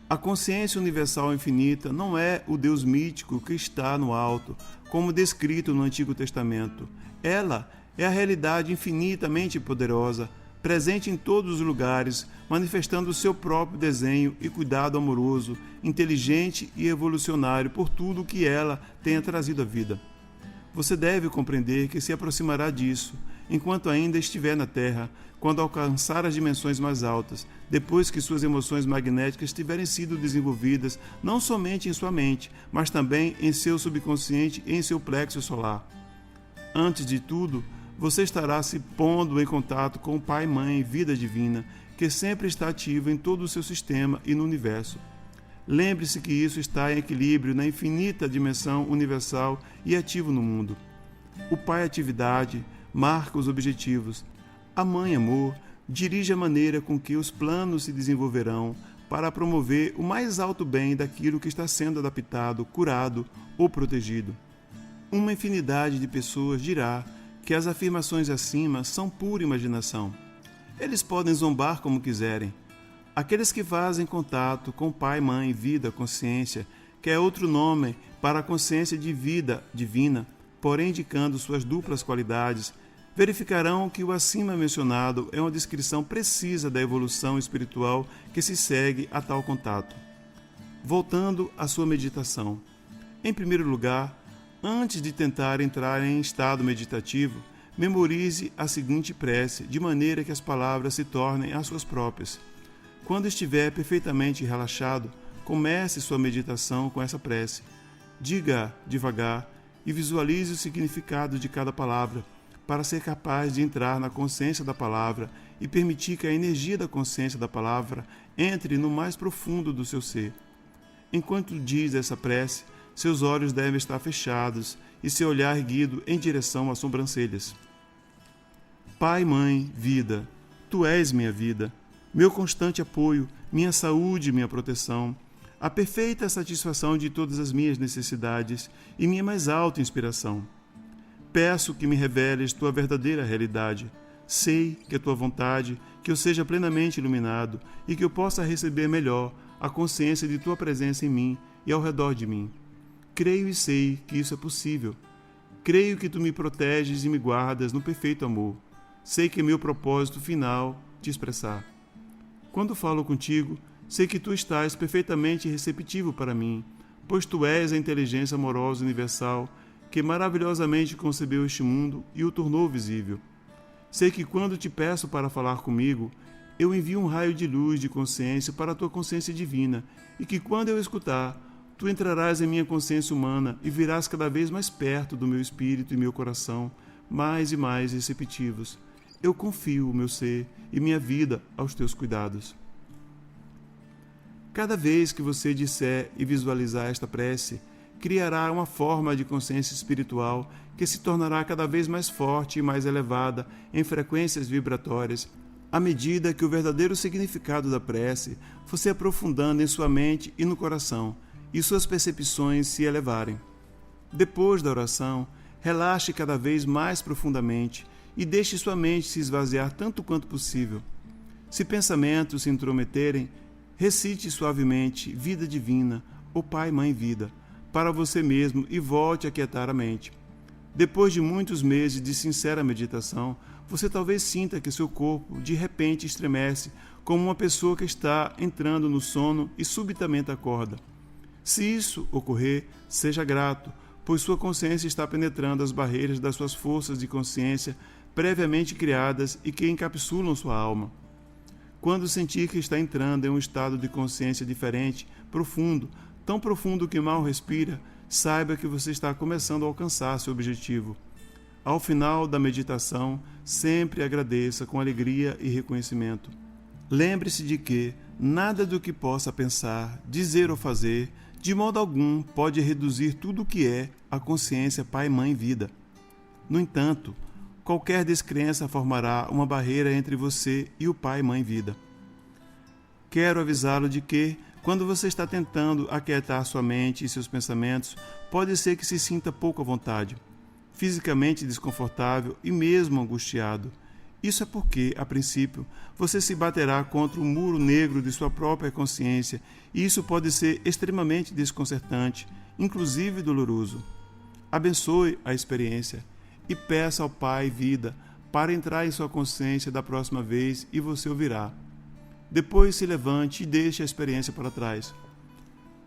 A consciência universal infinita não é o Deus mítico que está no alto, como descrito no Antigo Testamento. Ela é a realidade infinitamente poderosa, presente em todos os lugares, manifestando o seu próprio desenho e cuidado amoroso, inteligente e evolucionário por tudo o que ela tenha trazido à vida. Você deve compreender que se aproximará disso, enquanto ainda estiver na Terra, quando alcançar as dimensões mais altas, depois que suas emoções magnéticas tiverem sido desenvolvidas não somente em sua mente, mas também em seu subconsciente e em seu plexo solar. Antes de tudo, você estará se pondo em contato com o Pai, Mãe, Vida Divina, que sempre está ativo em todo o seu sistema e no universo. Lembre-se que isso está em equilíbrio na infinita dimensão universal e ativo no mundo. O Pai Atividade marca os objetivos. A Mãe Amor dirige a maneira com que os planos se desenvolverão para promover o mais alto bem daquilo que está sendo adaptado, curado ou protegido. Uma infinidade de pessoas dirá que as afirmações acima são pura imaginação. Eles podem zombar como quiserem. Aqueles que fazem contato com Pai, Mãe, Vida, Consciência, que é outro nome para a consciência de vida divina, porém indicando suas duplas qualidades, verificarão que o acima mencionado é uma descrição precisa da evolução espiritual que se segue a tal contato. Voltando à sua meditação. Em primeiro lugar, antes de tentar entrar em estado meditativo, memorize a seguinte prece, de maneira que as palavras se tornem as suas próprias. Quando estiver perfeitamente relaxado, comece sua meditação com essa prece. Diga devagar e visualize o significado de cada palavra, para ser capaz de entrar na consciência da palavra e permitir que a energia da consciência da palavra entre no mais profundo do seu ser. Enquanto diz essa prece, seus olhos devem estar fechados e seu olhar erguido em direção às sobrancelhas. Pai, Mãe, Vida, Tu és minha vida, meu constante apoio, minha saúde e minha proteção, a perfeita satisfação de todas as minhas necessidades e minha mais alta inspiração. Peço que me reveles Tua verdadeira realidade. Sei que é Tua vontade, que eu seja plenamente iluminado e que eu possa receber melhor a consciência de Tua presença em mim e ao redor de mim. Creio e sei que isso é possível. Creio que Tu me proteges e me guardas no perfeito amor. Sei que é meu propósito final te expressar. Quando falo contigo, sei que Tu estás perfeitamente receptivo para mim, pois Tu és a inteligência amorosa universal que maravilhosamente concebeu este mundo e o tornou visível. Sei que quando te peço para falar comigo, eu envio um raio de luz de consciência para a Tua consciência divina, e que quando eu escutar, Tu entrarás em minha consciência humana e virás cada vez mais perto do meu espírito e meu coração, mais e mais receptivos. Eu confio o meu ser e minha vida aos Teus cuidados. Cada vez que você disser e visualizar esta prece, criará uma forma de consciência espiritual que se tornará cada vez mais forte e mais elevada em frequências vibratórias, à medida que o verdadeiro significado da prece for se aprofundando em sua mente e no coração, e suas percepções se elevarem. Depois da oração, relaxe cada vez mais profundamente e deixe sua mente se esvaziar tanto quanto possível. Se pensamentos se intrometerem, recite suavemente Vida Divina ou Pai, Mãe, Vida para você mesmo e volte a aquietar a mente. Depois de muitos meses de sincera meditação, você talvez sinta que seu corpo de repente estremece como uma pessoa que está entrando no sono e subitamente acorda. Se isso ocorrer, seja grato, pois sua consciência está penetrando as barreiras das suas forças de consciência previamente criadas e que encapsulam sua alma. Quando sentir que está entrando em um estado de consciência diferente, profundo, tão profundo que mal respira, saiba que você está começando a alcançar seu objetivo. Ao final da meditação, sempre agradeça com alegria e reconhecimento. Lembre-se de que nada do que possa pensar, dizer ou fazer, de modo algum, pode reduzir tudo o que é a consciência Pai, Mãe, Vida. No entanto, qualquer descrença formará uma barreira entre você e o Pai, Mãe, Vida. Quero avisá-lo de que, quando você está tentando aquietar sua mente e seus pensamentos, pode ser que se sinta pouco à vontade, fisicamente desconfortável e mesmo angustiado. Isso é porque, a princípio, você se baterá contra o muro negro de sua própria consciência e isso pode ser extremamente desconcertante, inclusive doloroso. Abençoe a experiência e peça ao Pai Vida para entrar em sua consciência da próxima vez e você ouvirá. Depois se levante e deixe a experiência para trás.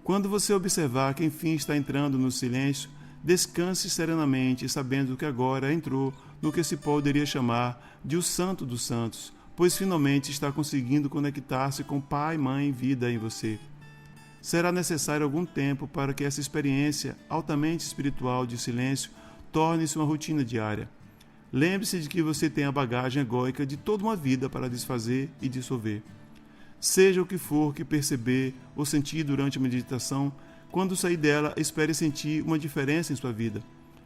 Quando você observar que enfim está entrando no silêncio, descanse serenamente, sabendo que agora entrou no que se poderia chamar de o Santo dos Santos, pois finalmente está conseguindo conectar-se com Pai, Mãe, Vida em você. Será necessário algum tempo para que essa experiência altamente espiritual de silêncio torne-se uma rotina diária. Lembre-se de que você tem a bagagem egóica de toda uma vida para desfazer e dissolver. Seja o que for que perceber ou sentir durante a meditação, quando sair dela, espere sentir uma diferença em sua vida.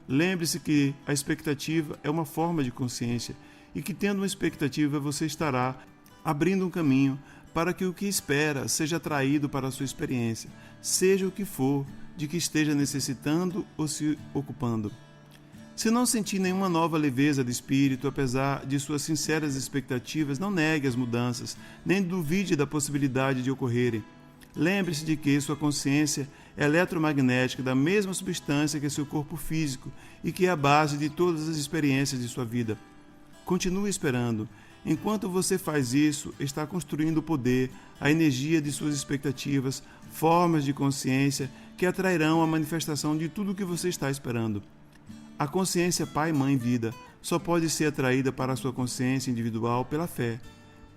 Lembre-se que a expectativa é uma forma de consciência e que, tendo uma expectativa, você estará abrindo um caminho para que o que espera seja atraído para a sua experiência, seja o que for de que esteja necessitando ou se ocupando. Se não sentir nenhuma nova leveza de espírito, apesar de suas sinceras expectativas, não negue as mudanças, nem duvide da possibilidade de ocorrerem. Lembre-se de que sua consciência é eletromagnética da mesma substância que seu corpo físico e que é a base de todas as experiências de sua vida. Continue esperando. Enquanto você faz isso, está construindo o poder, a energia de suas expectativas, formas de consciência que atrairão a manifestação de tudo o que você está esperando. A consciência Pai, Mãe, Vida só pode ser atraída para a sua consciência individual pela fé.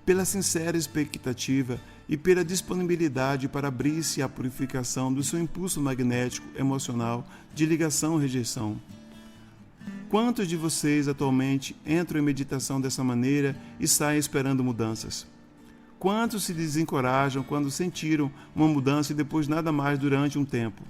pela sincera expectativa e pela disponibilidade para abrir-se à purificação do seu impulso magnético emocional de ligação-rejeição. Quantos de vocês atualmente entram em meditação dessa maneira e saem esperando mudanças? Quantos se desencorajam quando sentiram uma mudança e depois nada mais durante um tempo?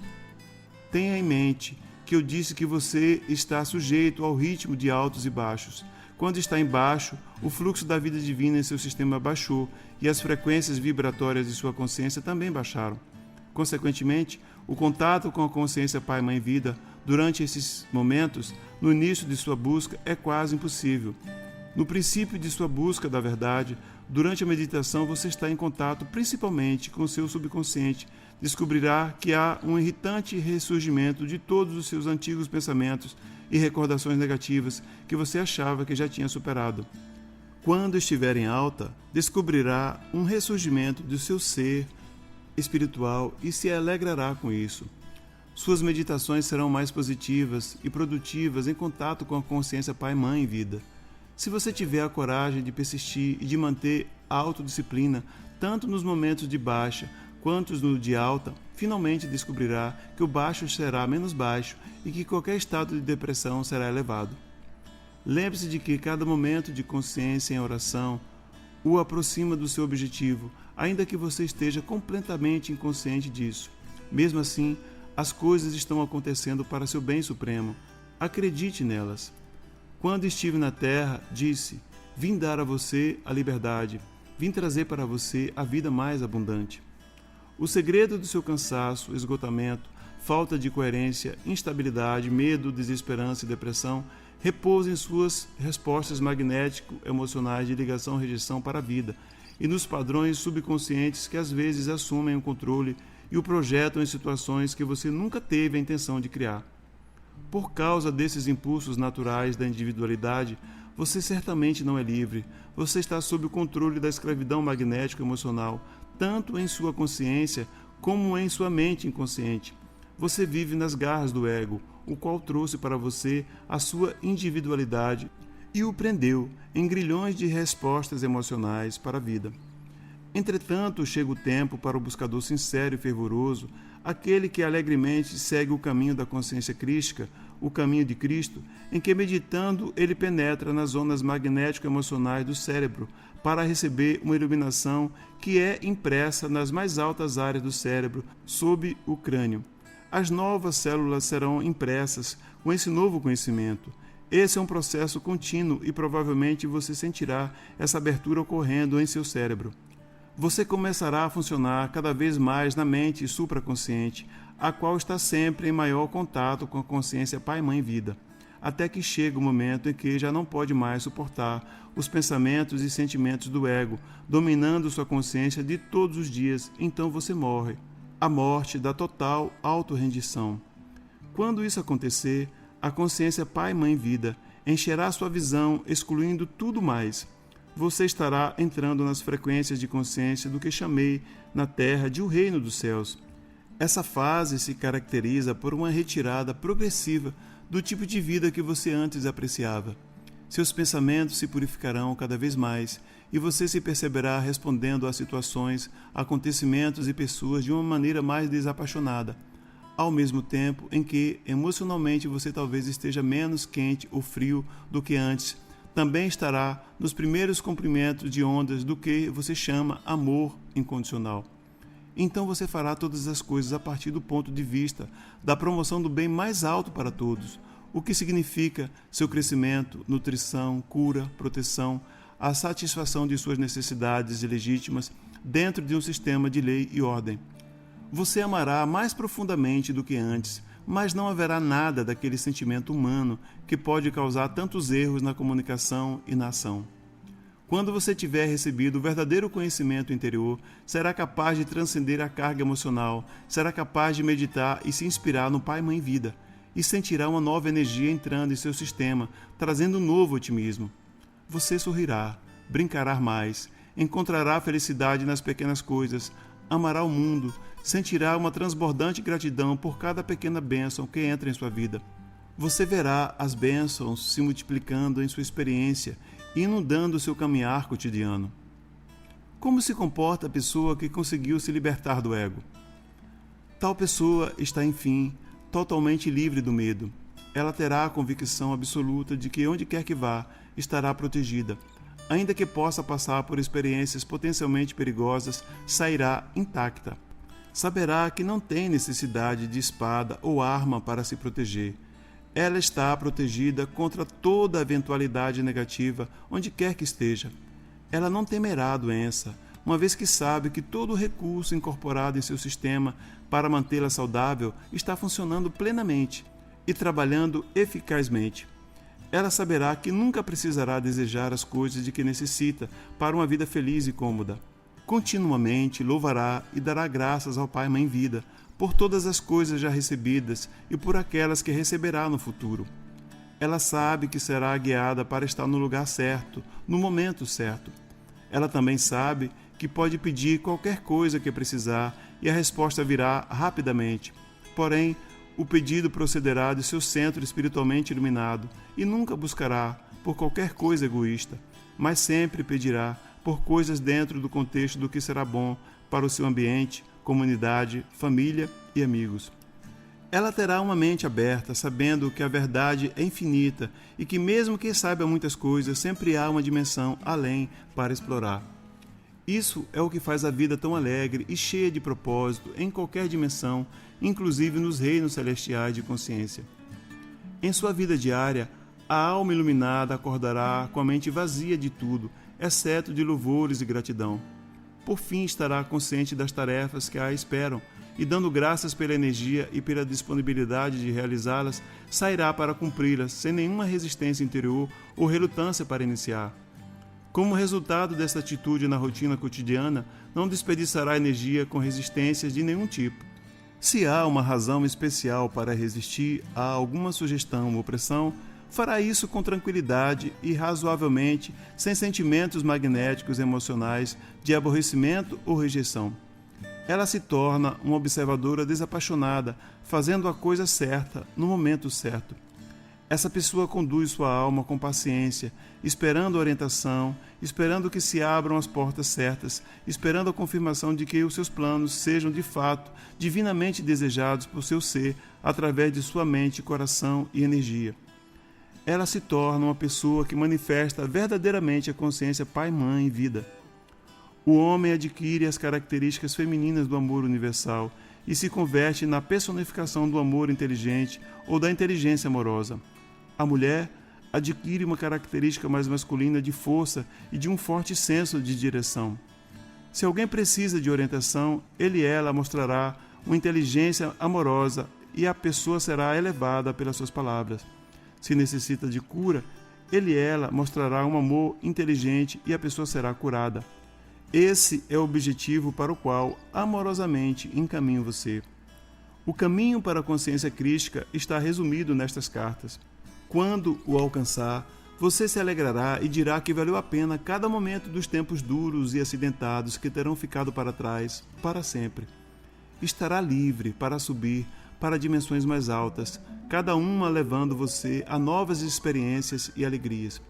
Tenha em mente que eu disse que você está sujeito ao ritmo de altos e baixos. Quando está em baixo, o fluxo da vida divina em seu sistema baixou e as frequências vibratórias de sua consciência também baixaram. Consequentemente, o contato com a consciência Pai, Mãe, Vida, durante esses momentos, no início de sua busca, é quase impossível. No princípio de sua busca da verdade, durante a meditação você está em contato principalmente com o seu subconsciente. Descobrirá que há um irritante ressurgimento de todos os seus antigos pensamentos e recordações negativas que você achava que já tinha superado. Quando estiver em alta, descobrirá um ressurgimento do seu ser espiritual e se alegrará com isso. Suas meditações serão mais positivas e produtivas em contato com a consciência Pai, Mãe e Vida. Se você tiver a coragem de persistir e de manter a autodisciplina, tanto nos momentos de baixa quanto no de alta, finalmente descobrirá que o baixo será menos baixo e que qualquer estado de depressão será elevado. Lembre-se de que cada momento de consciência em oração o aproxima do seu objetivo, ainda que você esteja completamente inconsciente disso. Mesmo assim, as coisas estão acontecendo para seu bem supremo. Acredite nelas. Quando estive na terra, disse: vim dar a você a liberdade, vim trazer para você a vida mais abundante. O segredo do seu cansaço, esgotamento, falta de coerência, instabilidade, medo, desesperança e depressão repousa em suas respostas magnético-emocionais de ligação-rejeição para a vida e nos padrões subconscientes que às vezes assumem o controle e o projetam em situações que você nunca teve a intenção de criar. Por causa desses impulsos naturais da individualidade, você certamente não é livre. Você está sob o controle da escravidão magnético-emocional, tanto em sua consciência como em sua mente inconsciente. Você vive nas garras do ego, o qual trouxe para você a sua individualidade e o prendeu em grilhões de respostas emocionais para a vida. Entretanto, chega o tempo para o buscador sincero e fervoroso, aquele que alegremente segue o caminho da consciência crística, o caminho de Cristo, em que, meditando, ele penetra nas zonas magnético-emocionais do cérebro para receber uma iluminação que é impressa nas mais altas áreas do cérebro, sob o crânio. As novas células serão impressas com esse novo conhecimento. Esse é um processo contínuo e provavelmente você sentirá essa abertura ocorrendo em seu cérebro. Você começará a funcionar cada vez mais na mente supraconsciente, a qual está sempre em maior contato com a consciência Pai, Mãe, Vida, até que chega o momento em que já não pode mais suportar os pensamentos e sentimentos do ego, dominando sua consciência de todos os dias. Então você morre. A morte da total autorrendição. Quando isso acontecer, a consciência Pai, Mãe, Vida encherá sua visão, excluindo tudo mais. Você estará entrando nas frequências de consciência do que chamei na Terra de o Reino dos Céus. Essa fase se caracteriza por uma retirada progressiva do tipo de vida que você antes apreciava. Seus pensamentos se purificarão cada vez mais e você se perceberá respondendo a situações, acontecimentos e pessoas de uma maneira mais desapaixonada, ao mesmo tempo em que emocionalmente você talvez esteja menos quente ou frio do que antes. Também estará nos primeiros comprimentos de ondas do que você chama amor incondicional. Então você fará todas as coisas a partir do ponto de vista da promoção do bem mais alto para todos, o que significa seu crescimento, nutrição, cura, proteção, a satisfação de suas necessidades legítimas dentro de um sistema de lei e ordem. Você amará mais profundamente do que antes, mas não haverá nada daquele sentimento humano que pode causar tantos erros na comunicação e na ação. Quando você tiver recebido o verdadeiro conhecimento interior, será capaz de transcender a carga emocional, será capaz de meditar e se inspirar no Pai, Mãe, Vida, e sentirá uma nova energia entrando em seu sistema, trazendo um novo otimismo. Você sorrirá, brincará mais, encontrará felicidade nas pequenas coisas, amará o mundo, sentirá uma transbordante gratidão por cada pequena bênção que entra em sua vida. Você verá as bênçãos se multiplicando em sua experiência e inundando seu caminhar cotidiano. Como se comporta a pessoa que conseguiu se libertar do ego? Tal pessoa está, enfim, totalmente livre do medo. Ela terá a convicção absoluta de que onde quer que vá, estará protegida. Ainda que possa passar por experiências potencialmente perigosas, sairá intacta. Saberá que não tem necessidade de espada ou arma para se proteger. Ela está protegida contra toda eventualidade negativa, onde quer que esteja. Ela não temerá a doença, uma vez que sabe que todo o recurso incorporado em seu sistema para mantê-la saudável está funcionando plenamente e trabalhando eficazmente. Ela saberá que nunca precisará desejar as coisas de que necessita para uma vida feliz e cômoda. Continuamente louvará e dará graças ao Pai e Mãe Vida por todas as coisas já recebidas e por aquelas que receberá no futuro. Ela sabe que será guiada para estar no lugar certo, no momento certo. Ela também sabe que pode pedir qualquer coisa que precisar e a resposta virá rapidamente. Porém, o pedido procederá de seu centro espiritualmente iluminado e nunca buscará por qualquer coisa egoísta, mas sempre pedirá por coisas dentro do contexto do que será bom para o seu ambiente, comunidade, família e amigos. Ela terá uma mente aberta, sabendo que a verdade é infinita e que mesmo que saiba muitas coisas, sempre há uma dimensão além para explorar. Isso é o que faz a vida tão alegre e cheia de propósito em qualquer dimensão, inclusive nos reinos celestiais de consciência. Em sua vida diária, a alma iluminada acordará com a mente vazia de tudo, exceto de louvores e gratidão. Por fim, estará consciente das tarefas que a esperam e, dando graças pela energia e pela disponibilidade de realizá-las, sairá para cumpri-las sem nenhuma resistência interior ou relutância para iniciar. Como resultado dessa atitude na rotina cotidiana, não desperdiçará energia com resistências de nenhum tipo. Se há uma razão especial para resistir a alguma sugestão ou pressão, fará isso com tranquilidade e razoavelmente, sem sentimentos magnéticos emocionais de aborrecimento ou rejeição. Ela se torna uma observadora desapaixonada, fazendo a coisa certa, no momento certo. Essa pessoa conduz sua alma com paciência, esperando a orientação, esperando que se abram as portas certas, esperando a confirmação de que os seus planos sejam de fato divinamente desejados por seu ser através de sua mente, coração e energia. Ela se torna uma pessoa que manifesta verdadeiramente a consciência Pai, Mãe e Vida. O homem adquire as características femininas do amor universal e se converte na personificação do amor inteligente ou da inteligência amorosa. A mulher adquire uma característica mais masculina de força e de um forte senso de direção. Se alguém precisa de orientação, ele e ela mostrará uma inteligência amorosa e a pessoa será elevada pelas suas palavras. Se necessita de cura, ele e ela mostrará um amor inteligente e a pessoa será curada. Esse é o objetivo para o qual amorosamente encaminho você. O caminho para a consciência crística está resumido nestas cartas. Quando o alcançar, você se alegrará e dirá que valeu a pena cada momento dos tempos duros e acidentados que terão ficado para trás, para sempre. Estará livre para subir para dimensões mais altas, cada uma levando você a novas experiências e alegrias.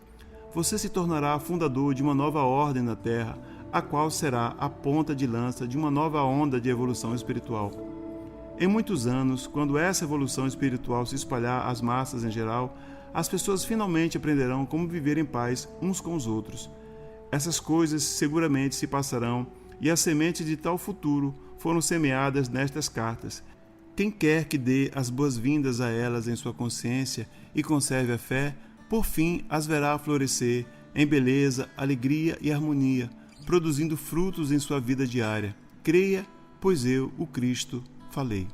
Você se tornará fundador de uma nova ordem na Terra, a qual será a ponta de lança de uma nova onda de evolução espiritual. Em muitos anos, quando essa evolução espiritual se espalhar às massas em geral, as pessoas finalmente aprenderão como viver em paz uns com os outros. Essas coisas seguramente se passarão e as sementes de tal futuro foram semeadas nestas cartas. Quem quer que dê as boas-vindas a elas em sua consciência e conserve a fé, por fim as verá florescer em beleza, alegria e harmonia, produzindo frutos em sua vida diária. Creia, pois eu, o Cristo, falei.